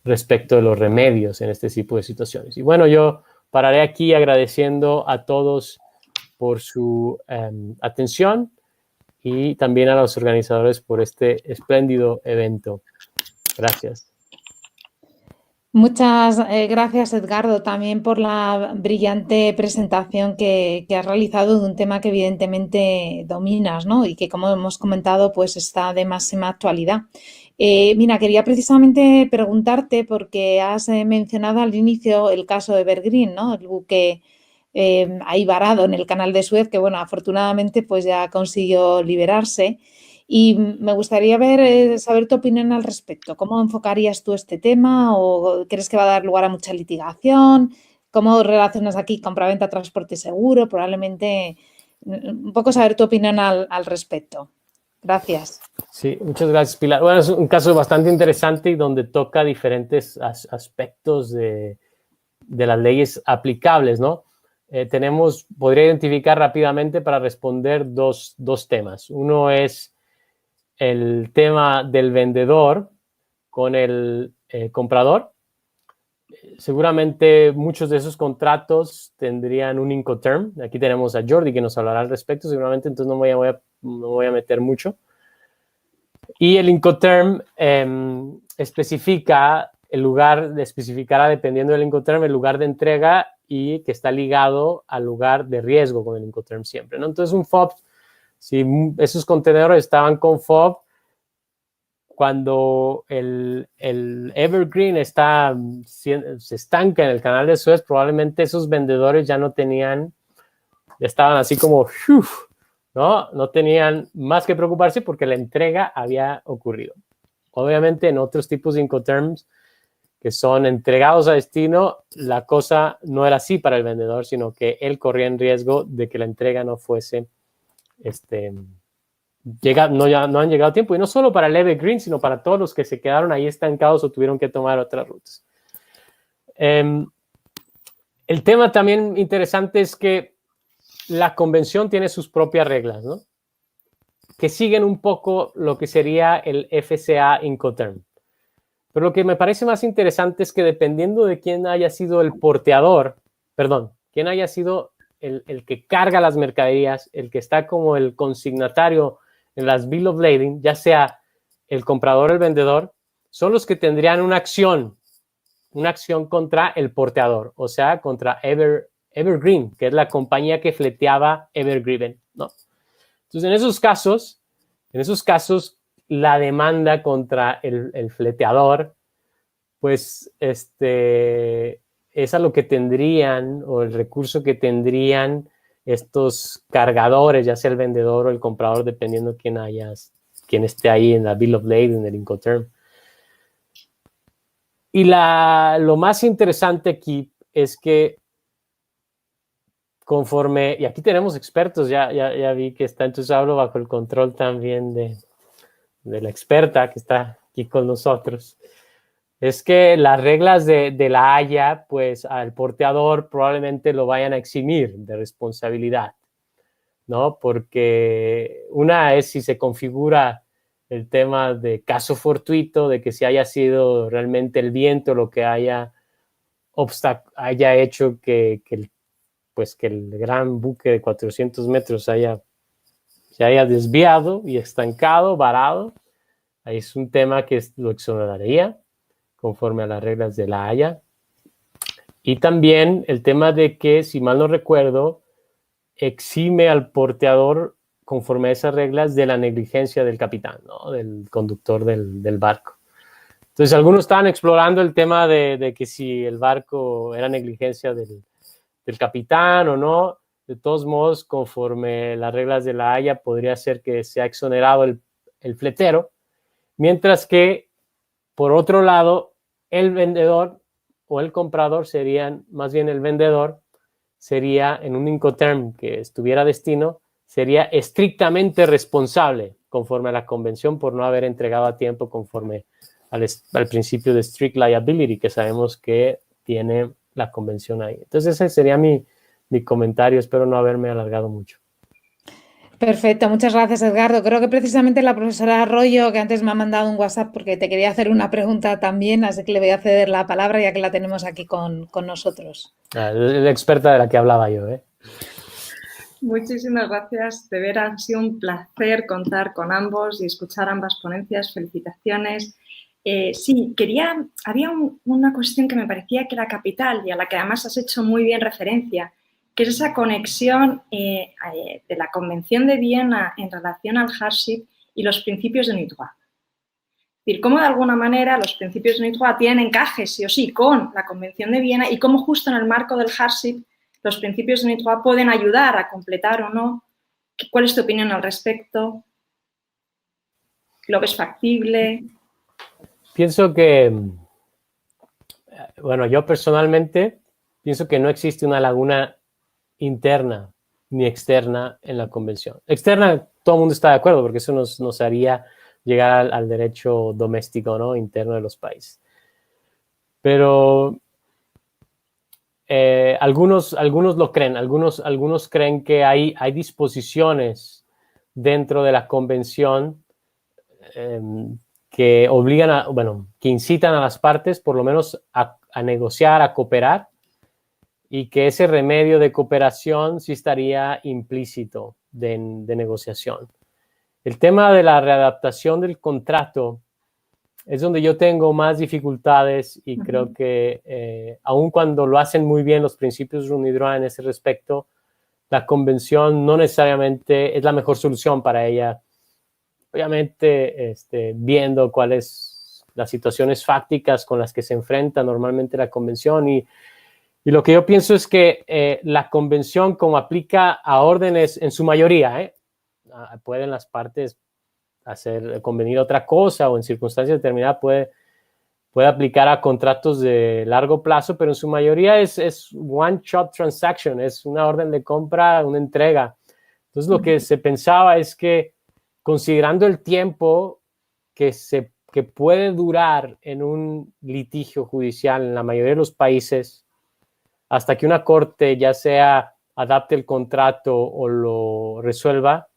respecto de los remedios en este tipo de situaciones. Y bueno, yo pararé aquí agradeciendo a todos por su atención y también a los organizadores por este espléndido evento. Gracias. Muchas gracias, Edgardo, también por la brillante presentación que has realizado de un tema que evidentemente dominas, ¿no? Y que, como hemos comentado, pues está de máxima actualidad. Mira, quería precisamente preguntarte, porque has mencionado al inicio el caso de Evergreen, ¿no? El buque ahí varado en el canal de Suez, que bueno, afortunadamente pues ya consiguió liberarse. Y me gustaría saber tu opinión al respecto. ¿Cómo enfocarías tú este tema? ¿O crees que va a dar lugar a mucha litigación? ¿Cómo relacionas aquí compraventa, transporte seguro? Probablemente un poco saber tu opinión al respecto. Gracias. Sí, muchas gracias, Pilar. Bueno, es un caso bastante interesante y donde toca diferentes aspectos de las leyes aplicables, ¿no? Podría identificar rápidamente para responder dos temas. Uno es el tema del vendedor con el comprador. Seguramente muchos de esos contratos tendrían un Incoterm. Aquí tenemos a Jordi que nos hablará al respecto, seguramente, entonces no me voy a meter mucho. Y el Incoterm especificará, dependiendo del Incoterm, el lugar de entrega y que está ligado al lugar de riesgo con el Incoterm siempre, ¿no? Entonces, un FOB, si esos contenedores estaban con FOB, cuando el Evergreen se estanca en el canal de Suez, probablemente esos vendedores ya no tenían ya estaban así como, ¡uf! No tenían más que preocuparse porque la entrega había ocurrido. Obviamente en otros tipos de Incoterms que son entregados a destino, la cosa no era así para el vendedor, sino que él corría en riesgo de que la entrega no fuese, no han llegado a tiempo. Y no solo para el Evergreen, sino para todos los que se quedaron ahí estancados o tuvieron que tomar otras rutas. El tema también interesante es que la convención tiene sus propias reglas, ¿no? Que siguen un poco lo que sería el FCA Incoterm. Pero lo que me parece más interesante es que dependiendo de quién haya sido el porteador, quién haya sido el que carga las mercaderías, el que está como el consignatario en las Bill of Lading, ya sea el comprador o el vendedor, son los que tendrían una acción contra el porteador, o sea, contra Evergreen, que es la compañía que fleteaba Evergreen, ¿no? Entonces, en esos casos, la demanda contra el fleteador, pues, es a lo que tendrían, o el recurso que tendrían estos cargadores, ya sea el vendedor o el comprador, dependiendo quién esté ahí en la Bill of Lading, en el Incoterm. Y lo más interesante aquí es que conforme, y aquí tenemos expertos, ya vi que está, entonces hablo bajo el control también de la experta que está aquí con nosotros, es que las reglas de la Haya, pues al porteador probablemente lo vayan a eximir de responsabilidad, ¿no? Porque una es si se configura el tema de caso fortuito, de que si haya sido realmente el viento lo que haya hecho que el gran buque de 400 metros se haya desviado y estancado, varado. Ahí es un tema que lo exoneraría conforme a las reglas de la Haya. Y también el tema de que, si mal no recuerdo, exime al porteador conforme a esas reglas de la negligencia del capitán, ¿no? Del conductor del barco. Entonces, algunos estaban explorando el tema de que si el barco era negligencia del capitán o no. De todos modos, conforme las reglas de la Haya, podría ser que sea exonerado el fletero, mientras que, por otro lado, el vendedor o el comprador más bien el vendedor, sería en un Incoterm que estuviera a destino, sería estrictamente responsable conforme a la convención por no haber entregado a tiempo conforme al principio de strict liability que sabemos que tiene la convención ahí. Entonces ese sería mi comentario, espero no haberme alargado mucho. Perfecto, muchas gracias, Edgardo. Creo que precisamente la profesora Arroyo, que antes me ha mandado un WhatsApp porque te quería hacer una pregunta también, así que le voy a ceder la palabra ya que la tenemos aquí con nosotros. La experta de la que hablaba yo, ¿eh? Muchísimas gracias, de veras ha sido un placer contar con ambos y escuchar ambas ponencias, felicitaciones. Sí, había una cuestión que me parecía que era capital y a la que además has hecho muy bien referencia, que es esa conexión de la Convención de Viena en relación al hardship y los principios de Neutroy. Es decir, cómo de alguna manera los principios de Neutroy tienen encaje sí o sí con la Convención de Viena y cómo justo en el marco del hardship los principios de Neutroy pueden ayudar a completar o no. ¿Cuál es tu opinión al respecto? ¿Lo ves factible? Pienso que, bueno, yo personalmente pienso que no existe una laguna interna ni externa en la convención. Externa, todo el mundo está de acuerdo, porque eso nos haría llegar al derecho doméstico, ¿no? Interno de los países. Pero algunos lo creen, algunos creen que hay disposiciones dentro de la convención que obligan que incitan a las partes por lo menos a negociar, a cooperar, y que ese remedio de cooperación sí estaría implícito de negociación. El tema de la readaptación del contrato es donde yo tengo más dificultades y creo que aun cuando lo hacen muy bien los principios de UNIDROIT en ese respecto, la convención no necesariamente es la mejor solución para ella. Obviamente, viendo cuáles las situaciones fácticas con las que se enfrenta normalmente la convención y Y lo que yo pienso es que la convención, como aplica a órdenes en su mayoría, pueden las partes convenir otra cosa o en circunstancias determinadas puede aplicar a contratos de largo plazo, pero en su mayoría es one-shot transaction, es una orden de compra, una entrega. Entonces, lo que se pensaba es que, considerando el tiempo que puede durar en un litigio judicial en la mayoría de los países, hasta que una corte ya sea adapte el contrato o lo resuelva,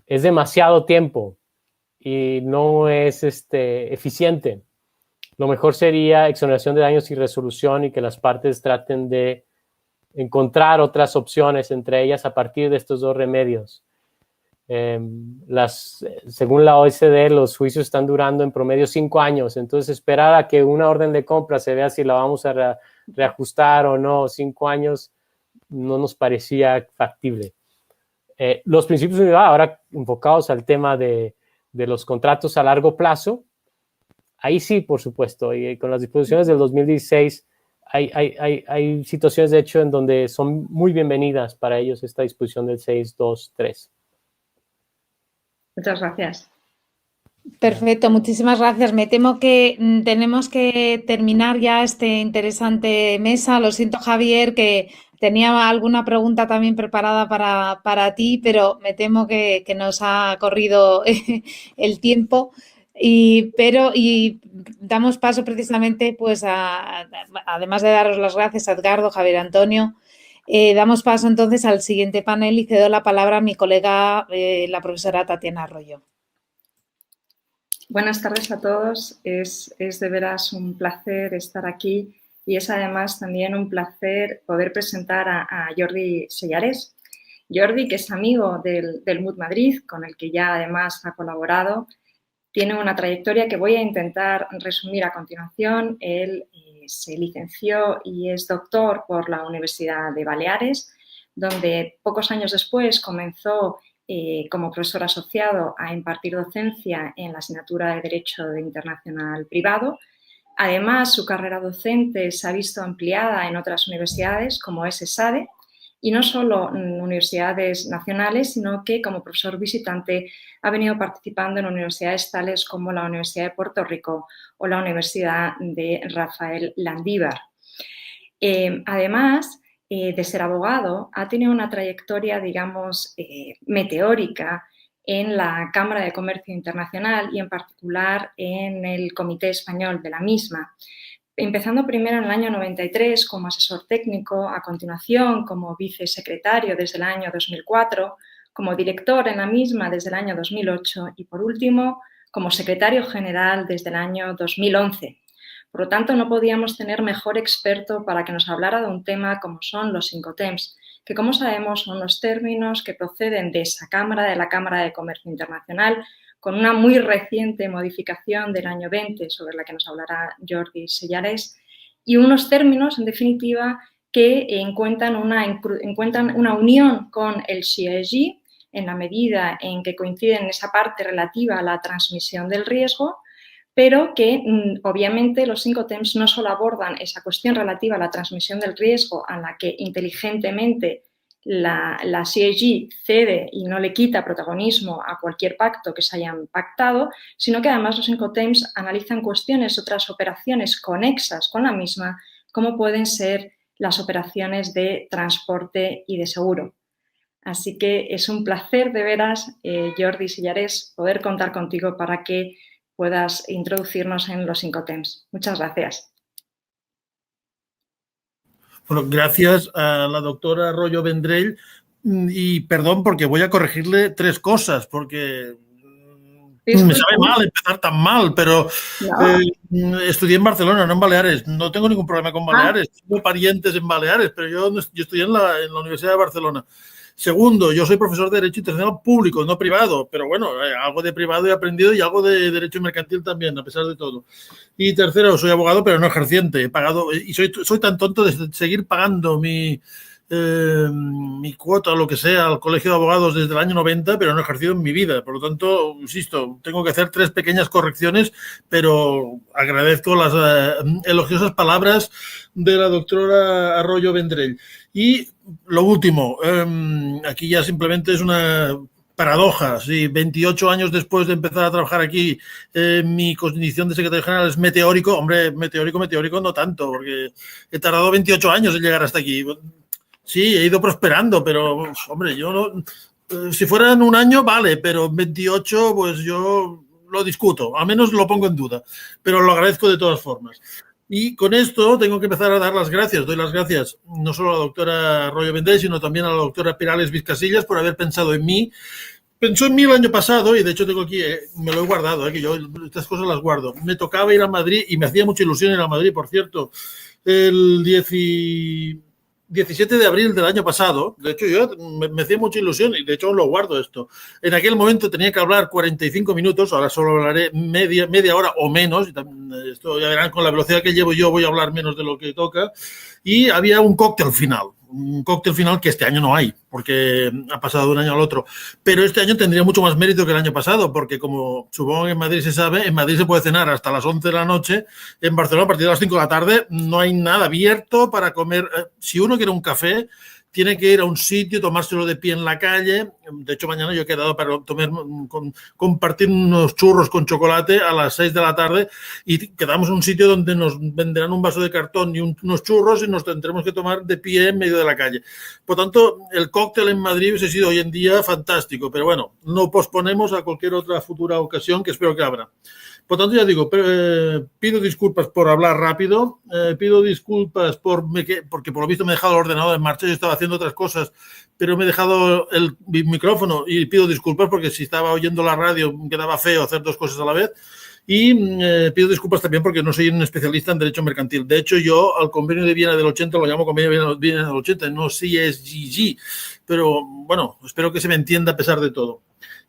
es demasiado tiempo y no es eficiente. Lo mejor sería exoneración de daños y resolución y que las partes traten de encontrar otras opciones entre ellas a partir de estos dos remedios. Según la OECD, los juicios están durando en promedio 5 años, entonces esperar a que una orden de compra se vea si la vamos a reajustar o no, 5 años no nos parecía factible. Los principios de unidad, ahora enfocados al tema de los contratos a largo plazo, ahí sí, por supuesto, y con las disposiciones del 2016 hay situaciones de hecho en donde son muy bienvenidas para ellos esta disposición del 623. Muchas gracias. Perfecto, muchísimas gracias. Me temo que tenemos que terminar ya esta interesante mesa. Lo siento, Javier, que tenía alguna pregunta también preparada para ti, pero me temo que nos ha corrido el tiempo. Y damos paso precisamente, pues, además de daros las gracias a Edgardo, Javier Antonio, damos paso entonces al siguiente panel y cedo la palabra a mi colega, la profesora Tatiana Arroyo. Buenas tardes a todos. Es de veras un placer estar aquí y es además también un placer poder presentar a Jordi Sellarés. Jordi, que es amigo del MUT Madrid, con el que ya además ha colaborado, tiene una trayectoria que voy a intentar resumir a continuación. Él se licenció y es doctor por la Universidad de Baleares, donde pocos años después comenzó como profesor asociado a impartir docencia en la asignatura de Derecho Internacional Privado. Además, su carrera docente se ha visto ampliada en otras universidades, como es ESADE, y no solo en universidades nacionales, sino que como profesor visitante ha venido participando en universidades tales como la Universidad de Puerto Rico o la Universidad de Rafael Landívar. Además de ser abogado, ha tenido una trayectoria, digamos, meteórica en la Cámara de Comercio Internacional y en particular en el Comité Español de la misma. Empezando primero en el año 93 como asesor técnico, a continuación como vicesecretario desde el año 2004, como director en la misma desde el año 2008 y, por último, como secretario general desde el año 2011. Por lo tanto, no podíamos tener mejor experto para que nos hablara de un tema como son los 5 TEMs, que, como sabemos, son los términos que proceden de esa Cámara, de la Cámara de Comercio Internacional, con una muy reciente modificación del año 20, sobre la que nos hablará Jordi Sellarés, y unos términos, en definitiva, que encuentran una unión con el CIEG en la medida en que coinciden en esa parte relativa a la transmisión del riesgo, pero que obviamente los 5 TEMs no solo abordan esa cuestión relativa a la transmisión del riesgo a la que inteligentemente la CIEG cede y no le quita protagonismo a cualquier pacto que se hayan pactado, sino que además los 5 TEMs analizan cuestiones, otras operaciones conexas con la misma, como pueden ser las operaciones de transporte y de seguro. Así que es un placer de veras, Jordi Sellarés, poder contar contigo para que puedas introducirnos en los 5 TEMs. Muchas gracias. Bueno, gracias a la doctora Arroyo Vendrell y perdón porque voy a corregirle 3 cosas porque me sabe mal empezar tan mal, pero estudié en Barcelona, no en Baleares. No tengo ningún problema con Baleares. Tengo parientes en Baleares, pero yo estudié en la Universidad de Barcelona. Segundo, yo soy profesor de Derecho Internacional Público, no privado, pero bueno, algo de privado he aprendido y algo de Derecho Mercantil también, a pesar de todo. Y tercero, soy abogado, pero no ejerciente. He pagado y soy tan tonto de seguir pagando mi mi cuota o lo que sea al Colegio de Abogados desde el año 90, pero no he ejercido en mi vida. Por lo tanto, insisto, tengo que hacer 3 pequeñas correcciones, pero agradezco las elogiosas palabras de la doctora Arroyo Vendrell. Y lo último, aquí ya simplemente es una paradoja. Sí, 28 años después de empezar a trabajar aquí, mi condición de secretario general es meteórico. Hombre, meteórico no tanto, porque he tardado 28 años en llegar hasta aquí. Sí, he ido prosperando, pero, hombre, yo no... Si fueran un año, vale, pero 28, pues yo lo discuto. Al menos lo pongo en duda, pero lo agradezco de todas formas. Y con esto tengo que empezar a dar las gracias. Doy las gracias no solo a la doctora Arroyo Vendrell, sino también a la doctora Perales Vizcasillas por haber pensado en mí. Pensó en mí el año pasado y de hecho tengo aquí, me lo he guardado, que yo estas cosas las guardo. Me tocaba ir a Madrid y me hacía mucha ilusión ir a Madrid, por cierto, el 17 de abril del año pasado. De hecho, yo me hacía mucha ilusión y de hecho lo guardo esto. En aquel momento tenía que hablar 45 minutos, ahora solo hablaré media hora o menos. Esto ya verán, con la velocidad que llevo yo voy a hablar menos de lo que toca. Y había un cóctel final que este año no hay, porque ha pasado de un año al otro. Pero este año tendría mucho más mérito que el año pasado, porque como supongo que en Madrid se sabe, en Madrid se puede cenar hasta las 11 de la noche, en Barcelona a partir de las 5 de la tarde no hay nada abierto para comer. Si uno quiere un café, tiene que ir a un sitio, tomárselo de pie en la calle. De hecho, mañana yo he quedado para compartir unos churros con chocolate a las 6 de la tarde y quedamos en un sitio donde nos venderán un vaso de cartón y unos churros y nos tendremos que tomar de pie en medio de la calle. Por tanto, el cóctel en Madrid hubiese sido hoy en día fantástico, pero bueno, lo posponemos a cualquier otra futura ocasión que espero que habrá. Por tanto, ya digo, pido disculpas por hablar rápido, pido disculpas porque por lo visto me he dejado el ordenador en marcha, yo estaba haciendo otras cosas, pero me he dejado el micrófono y pido disculpas porque si estaba oyendo la radio me quedaba feo hacer 2 cosas a la vez. Y pido disculpas también porque no soy un especialista en derecho mercantil. De hecho, yo al convenio de Viena del 80 lo llamo convenio de Viena del 80, no CSGG, pero bueno, espero que se me entienda a pesar de todo.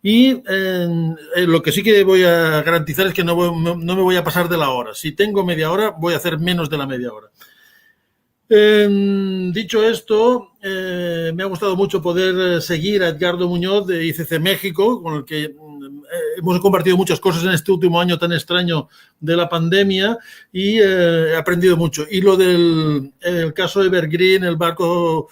Y lo que sí que voy a garantizar es que no me voy a pasar de la hora. Si tengo media hora, voy a hacer menos de la media hora. Dicho esto, me ha gustado mucho poder seguir a Edgardo Muñoz de ICC México, con el que hemos compartido muchas cosas en este último año tan extraño de la pandemia y he aprendido mucho. Y lo del caso Evergreen, el barco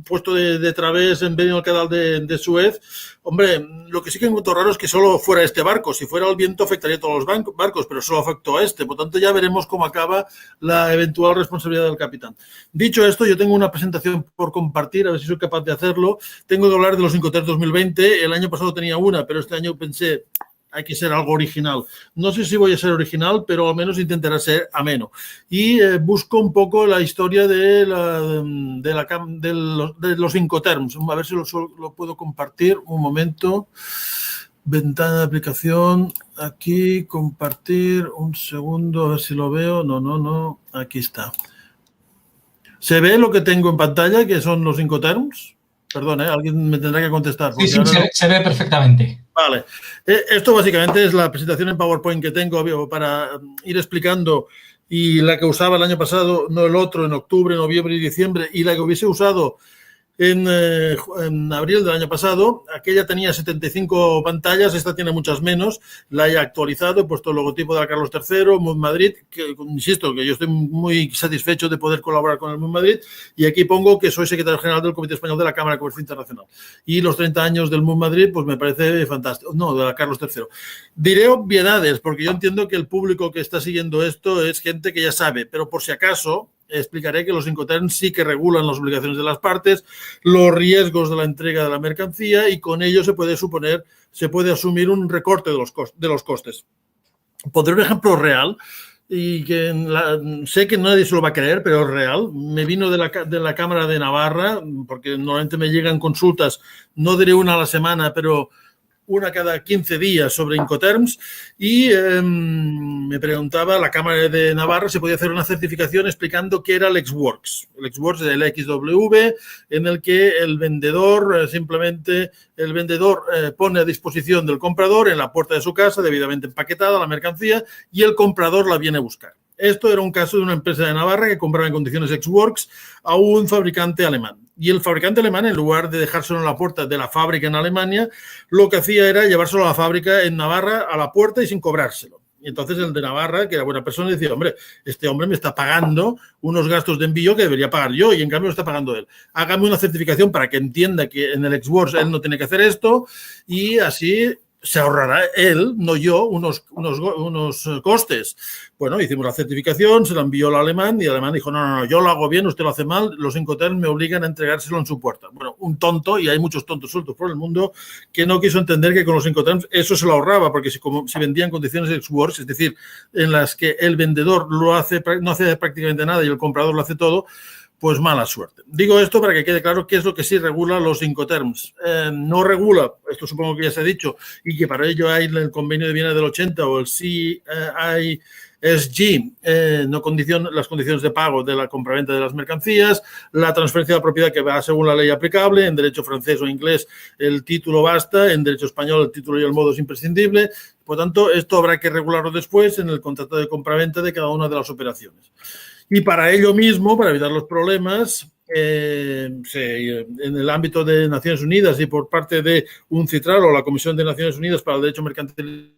puesto de través en medio del canal de Suez, hombre, lo que sí que encuentro raro es que solo fuera este barco. Si fuera el viento afectaría a todos los barcos, pero solo afectó a este. Por tanto, ya veremos cómo acaba la eventual responsabilidad del capitán. Dicho esto, yo tengo una presentación por compartir, a ver si soy capaz de hacerlo. Tengo que hablar de los Incoterms 2020. El año pasado tenía una, pero este año pensé, hay que ser algo original. No sé si voy a ser original, pero al menos intentaré ser ameno. Y busco un poco la historia de los Incoterms. A ver si lo puedo compartir. Un momento. Ventana de aplicación. Aquí, compartir. Un segundo, a ver si lo veo. No. Aquí está. ¿Se ve lo que tengo en pantalla, que son los Incoterms? Perdón, alguien me tendrá que contestar. Sí, se ve perfectamente. Vale. Esto básicamente es la presentación en PowerPoint que tengo para ir explicando, y la que usaba el año pasado, no el otro, en octubre, noviembre y diciembre, y la que hubiese usado en abril del año pasado. Aquella tenía 75 pantallas, esta tiene muchas menos. La he actualizado, he puesto el logotipo de la Carlos III, Mood Madrid, que insisto que yo estoy muy satisfecho de poder colaborar con el Mood Madrid, y aquí pongo que soy secretario general del Comité Español de la Cámara de Comercio Internacional. Y los 30 años del Mood Madrid, pues me parece fantástico. No, de la Carlos III. Diré obviedades, porque yo entiendo que el público que está siguiendo esto es gente que ya sabe, pero por si acaso explicaré que los Incoterms sí que regulan las obligaciones de las partes, los riesgos de la entrega de la mercancía, y con ello se puede asumir un recorte de los costes. Pondré un ejemplo real y que sé que nadie se lo va a creer, pero es real. Me vino de la Cámara de Navarra, porque normalmente me llegan consultas, no diré una a la semana, pero una cada 15 días sobre Incoterms, y me preguntaba la Cámara de Navarra si podía hacer una certificación explicando qué era el Ex-Works. El Ex-Works es el XW, en el que el vendedor pone a disposición del comprador en la puerta de su casa, debidamente empaquetada la mercancía, y el comprador la viene a buscar. Esto era un caso de una empresa de Navarra que compraba en condiciones ex-works a un fabricante alemán. Y el fabricante alemán, en lugar de dejárselo en la puerta de la fábrica en Alemania, lo que hacía era llevárselo a la fábrica en Navarra a la puerta y sin cobrárselo. Y entonces el de Navarra, que era buena persona, decía, hombre, este hombre me está pagando unos gastos de envío que debería pagar yo y en cambio lo está pagando él. Hágame una certificación para que entienda que en el ex-works él no tiene que hacer esto y así se ahorrará él, no yo, unos costes. Bueno, hicimos la certificación, se la envió al alemán y el alemán dijo, no, yo lo hago bien, usted lo hace mal, los Incoterms me obligan a entregárselo en su puerta. Bueno, un tonto, y hay muchos tontos sueltos por el mundo, que no quiso entender que con los Incoterms eso se lo ahorraba, porque si vendía en condiciones ex-works, es decir, en las que el vendedor no hace prácticamente nada y el comprador lo hace todo, pues mala suerte. Digo esto para que quede claro qué es lo que sí regula los Incoterms. No regula, esto supongo que ya se ha dicho, y que para ello hay el convenio de Viena del 80 o el CISG, las condiciones de pago de la compraventa de las mercancías, la transferencia de la propiedad que va según la ley aplicable, en derecho francés o inglés el título basta, en derecho español el título y el modo es imprescindible. Por tanto, esto habrá que regularlo después en el contrato de compraventa de cada una de las operaciones. Y para ello mismo, para evitar los problemas, en el ámbito de Naciones Unidas y por parte de UNCITRAL o la Comisión de Naciones Unidas para el Derecho Mercantil,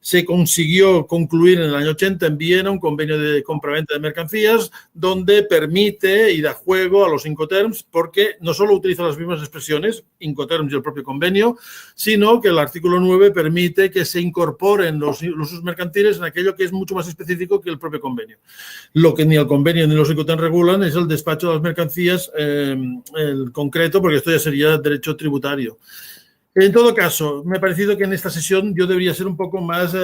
se consiguió concluir en el año 80 en Viena un convenio de compraventa de mercancías donde permite y da juego a los Incoterms porque no solo utiliza las mismas expresiones, Incoterms y el propio convenio, sino que el artículo 9 permite que se incorporen los usos mercantiles en aquello que es mucho más específico que el propio convenio. Lo que ni el convenio ni los Incoterms regulan es el despacho de las mercancías el concreto, porque esto ya sería derecho tributario. En todo caso, me ha parecido que en esta sesión yo debería ser un poco más...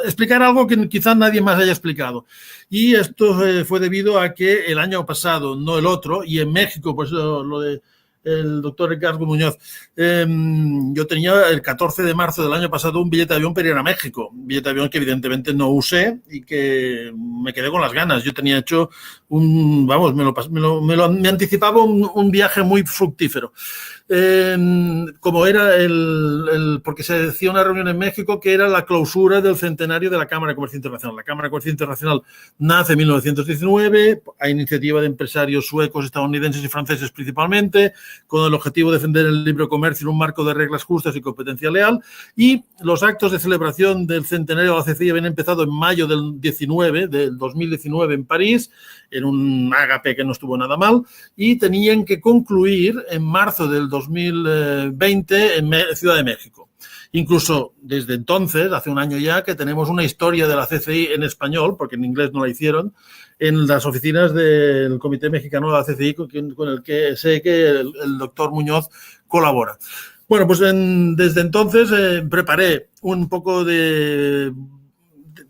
explicar algo que quizás nadie más haya explicado. Y esto fue debido a que el año pasado, no el otro, y en México, pues lo de el doctor Ricardo Muñoz, yo tenía el 14 de marzo del año pasado un billete de avión para ir a México. Un billete de avión que evidentemente no usé y que me quedé con las ganas. Yo tenía hecho me anticipaba un viaje muy fructífero. Como era porque se decía una reunión en México que era la clausura del centenario de la Cámara de Comercio Internacional. La Cámara de Comercio Internacional nace en 1919 a iniciativa de empresarios suecos, estadounidenses y franceses principalmente, con el objetivo de defender el libre comercio en un marco de reglas justas y competencia leal. Y los actos de celebración del centenario de la CCI habían empezado en mayo del 2019 en París, en un ágape que no estuvo nada mal, y tenían que concluir en marzo del 2020 en Ciudad de México. Incluso desde entonces, hace un año ya, que tenemos una historia de la CCI en español, porque en inglés no la hicieron, en las oficinas del Comité Mexicano de la CCI, con el que sé que el doctor Muñoz colabora. Bueno, pues desde entonces preparé un poco de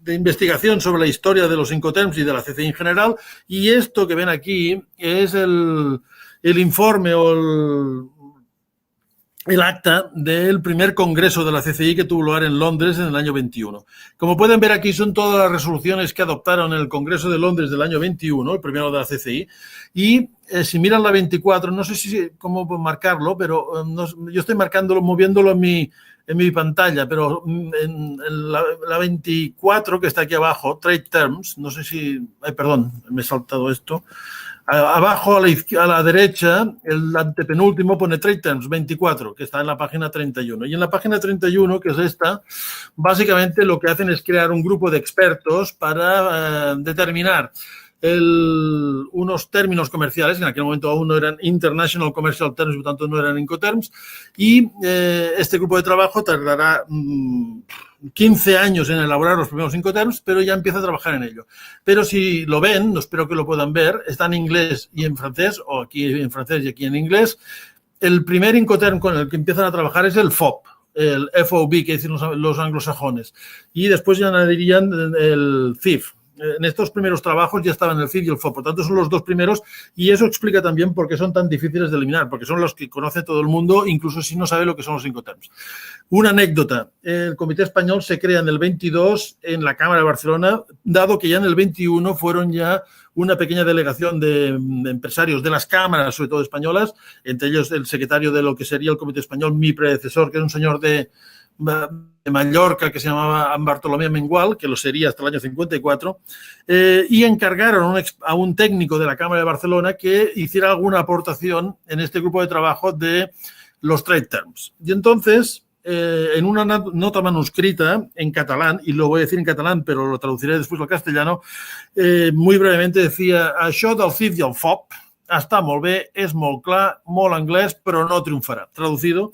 investigación sobre la historia de los Incoterms y de la CCI en general, y esto que ven aquí es el informe o el acta del primer congreso de la CCI que tuvo lugar en Londres en el año 21. Como pueden ver aquí son todas las resoluciones que adoptaron en el Congreso de Londres del año 21, el primero de la CCI, y si miran la 24, no sé cómo marcarlo, pero yo estoy marcándolo, moviéndolo en mi pantalla, pero en la 24 que está aquí abajo, Trade Terms, no sé si... perdón, me he saltado esto. Abajo a la derecha, el antepenúltimo pone Trade Terms 24, que está en la página 31. Y en la página 31, que es esta, básicamente lo que hacen es crear un grupo de expertos para determinar unos términos comerciales, que en aquel momento aún no eran International Commercial Terms, por tanto no eran Incoterms, y este grupo de trabajo tardará 15 años en elaborar los primeros Incoterms, pero ya empieza a trabajar en ello. Pero si lo ven, espero que lo puedan ver, está en inglés y en francés, o aquí en francés y aquí en inglés. El primer Incoterm con el que empiezan a trabajar es el FOB, el FOB, que dicen los anglosajones, y después ya añadirían el CIF. En estos primeros trabajos ya estaban el CIF y el FOB, por tanto son los dos primeros, y eso explica también por qué son tan difíciles de eliminar, porque son los que conoce todo el mundo, incluso si no sabe lo que son los Incoterms. Una anécdota, el Comité Español se crea en el 22 en la Cámara de Barcelona, dado que ya en el 21 fueron ya una pequeña delegación de empresarios de las cámaras, sobre todo españolas, entre ellos el secretario de lo que sería el Comité Español, mi predecesor, que era un señor de de Mallorca que se llamaba Bartolomé Mengual, que lo sería hasta el año 54, y encargaron a un técnico de la Cámara de Barcelona que hiciera alguna aportación en este grupo de trabajo de los trade terms. Y entonces, en una nota manuscrita en catalán, y lo voy a decir en catalán, pero lo traduciré después al castellano, muy brevemente decía: això del CIF i el FOB està molt bé, és molt clar, molt anglès, però no triunfarà. Traducido,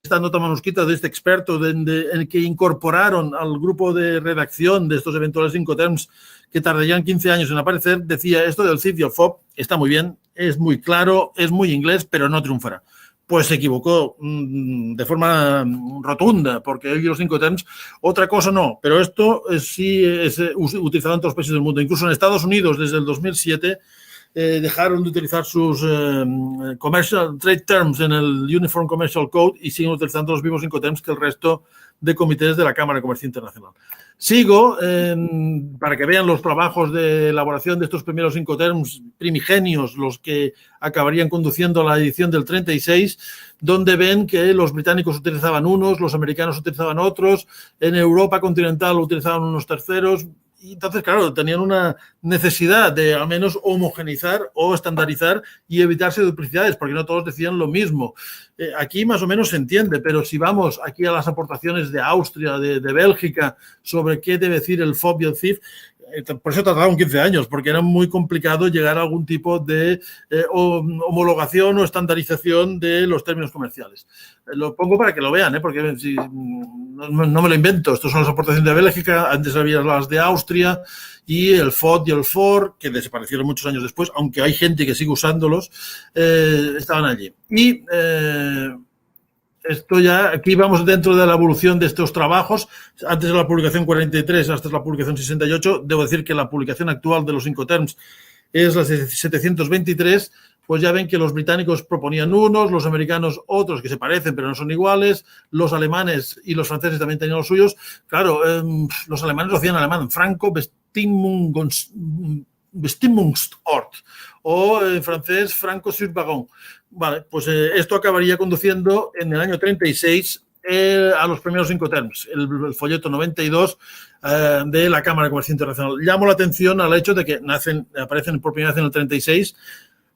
esta nota manuscrita de este experto en el que incorporaron al grupo de redacción de estos eventuales Incoterms que tardarían 15 años en aparecer, decía: esto del CIF y el FOB está muy bien, es muy claro, es muy inglés, pero no triunfará. Pues se equivocó de forma rotunda, porque hoy los Incoterms, otra cosa no, pero esto sí es utilizado en todos los países del mundo. Incluso en Estados Unidos, desde el 2007, dejaron de utilizar sus commercial trade terms en el Uniform Commercial Code y siguen utilizando los mismos Incoterms que el resto de comités de la Cámara de Comercio Internacional. Sigo, para que vean los trabajos de elaboración de estos primeros Incoterms primigenios, los que acabarían conduciendo a la edición del 36, donde ven que los británicos utilizaban unos, los americanos utilizaban otros, en Europa continental utilizaban unos terceros. Y entonces, claro, tenían una necesidad de al menos homogeneizar o estandarizar y evitarse duplicidades, porque no todos decían lo mismo. Aquí más o menos se entiende, pero si vamos aquí a las aportaciones de Austria, de Bélgica, sobre qué debe decir el FOB y el CIF, por eso tardaron 15 años, porque era muy complicado llegar a algún tipo de homologación o estandarización de los términos comerciales. Lo pongo para que lo vean, porque si, no me lo invento. Estos son las aportaciones de Bélgica, antes había las de Austria, y el FOD y el FOR, que desaparecieron muchos años después, aunque hay gente que sigue usándolos, estaban allí. Y esto ya, aquí vamos dentro de la evolución de estos trabajos. Antes de la publicación 43 hasta la publicación 68, debo decir que la publicación actual de los Incoterms es la 723, pues ya ven que los británicos proponían unos, los americanos otros que se parecen pero no son iguales, los alemanes y los franceses también tenían los suyos. Claro, los alemanes lo hacían en alemán, Franco Bestimmungsort, o en francés Franco sur Wagon. Vale, pues esto acabaría conduciendo en el año 36 a los primeros Incoterms, el folleto 92 de la Cámara de Comercio Internacional. Llamo la atención al hecho de que aparecen por primera vez en el 36.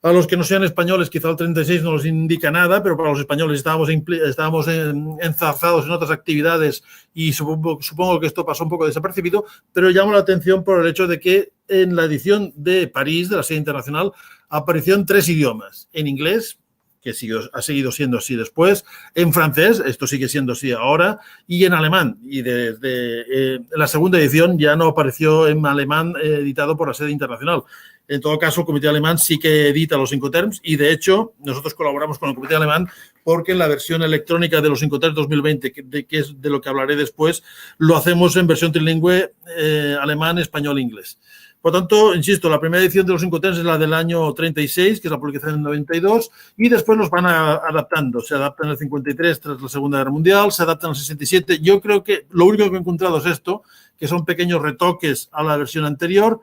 A los que no sean españoles, quizá el 36 no nos indica nada, pero para los españoles estábamos enzarzados en otras actividades y supongo que esto pasó un poco desapercibido, pero llamo la atención por el hecho de que en la edición de París, de la sede internacional, apareció en 3 idiomas. En inglés, que ha seguido siendo así después, en francés, esto sigue siendo así ahora, y en alemán. Y desde la segunda edición ya no apareció en alemán editado por la sede internacional. En todo caso, el Comité Alemán sí que edita los Incoterms y, de hecho, nosotros colaboramos con el Comité Alemán porque en la versión electrónica de los Incoterms 2020, que es de lo que hablaré después, lo hacemos en versión trilingüe alemán, español e inglés. Por tanto, insisto, la primera edición de los Incoterms es la del año 36, que es la publicación en 92, y después los van adaptando. Se adaptan en el 53 tras la Segunda Guerra Mundial, se adaptan en el 67. Yo creo que lo único que he encontrado es esto, que son pequeños retoques a la versión anterior.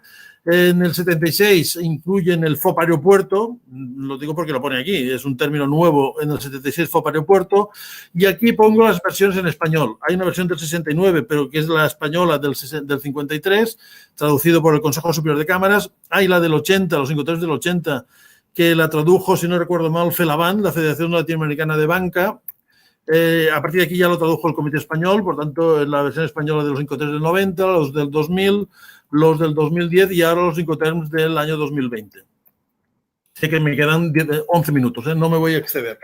En el 76 incluyen el FOB aeropuerto, lo digo porque lo pone aquí, es un término nuevo en el 76, FOB aeropuerto, y aquí pongo las versiones en español. Hay una versión del 69, pero que es la española del 53, traducido por el Consejo Superior de Cámaras. Hay la del 80, los Incoterms del 80, que la tradujo, si no recuerdo mal, FELABAN, la Federación Latinoamericana de Banca. A partir de aquí ya lo tradujo el Comité Español, por tanto, en la versión española de los Incoterms del 90, los del 2000, los del 2010 y ahora los Incoterms del año 2020. Sé que me quedan 11 minutos, no me voy a exceder.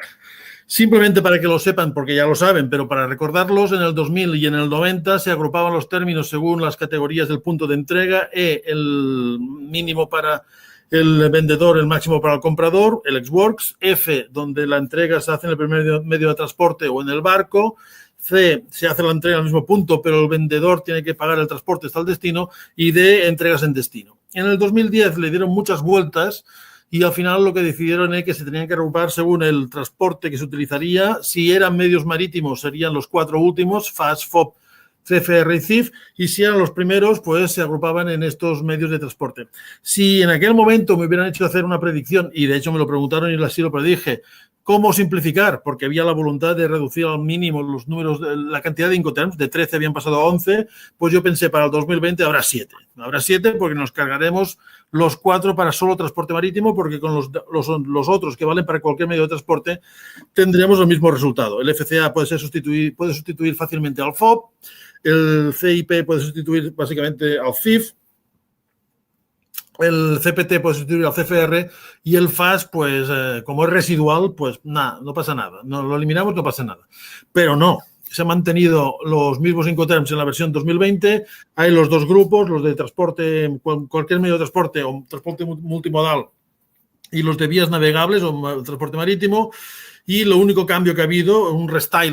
Simplemente para que lo sepan, porque ya lo saben, pero para recordarlos, en el 2000 y en el 90 se agrupaban los términos según las categorías del punto de entrega, el mínimo para el vendedor, el máximo para el comprador, el ex-works, F, donde la entrega se hace en el primer medio de transporte o en el barco, C, se hace la entrega al mismo punto, pero el vendedor tiene que pagar el transporte hasta el destino, y D, entregas en destino. En el 2010 le dieron muchas vueltas y al final lo que decidieron es que se tenían que agrupar según el transporte que se utilizaría. Si eran medios marítimos serían los 4 últimos, FAS, FOB, CFR y CIF, y si eran los primeros, pues se agrupaban en estos medios de transporte. Si en aquel momento me hubieran hecho hacer una predicción, y de hecho me lo preguntaron y así lo predije, ¿Cómo simplificar? Porque había la voluntad de reducir al mínimo los números, la cantidad de Incoterms, de 13 habían pasado a 11, pues yo pensé para el 2020 habrá 7. Habrá 7 porque nos cargaremos los 4 para solo transporte marítimo, porque con los otros que valen para cualquier medio de transporte tendremos el mismo resultado. El FCA puede sustituir fácilmente al FOB, el CIP puede sustituir básicamente al CIF, el CPT puede sustituir al CFR y el FAS, pues como es residual, pues nada, no pasa nada. No lo eliminamos, no pasa nada. Pero no, se han mantenido los mismos Incoterms en la versión 2020. Hay los dos grupos, los de transporte, cualquier medio de transporte o transporte multimodal y los de vías navegables o transporte marítimo. Y lo único cambio que ha habido, un restyling,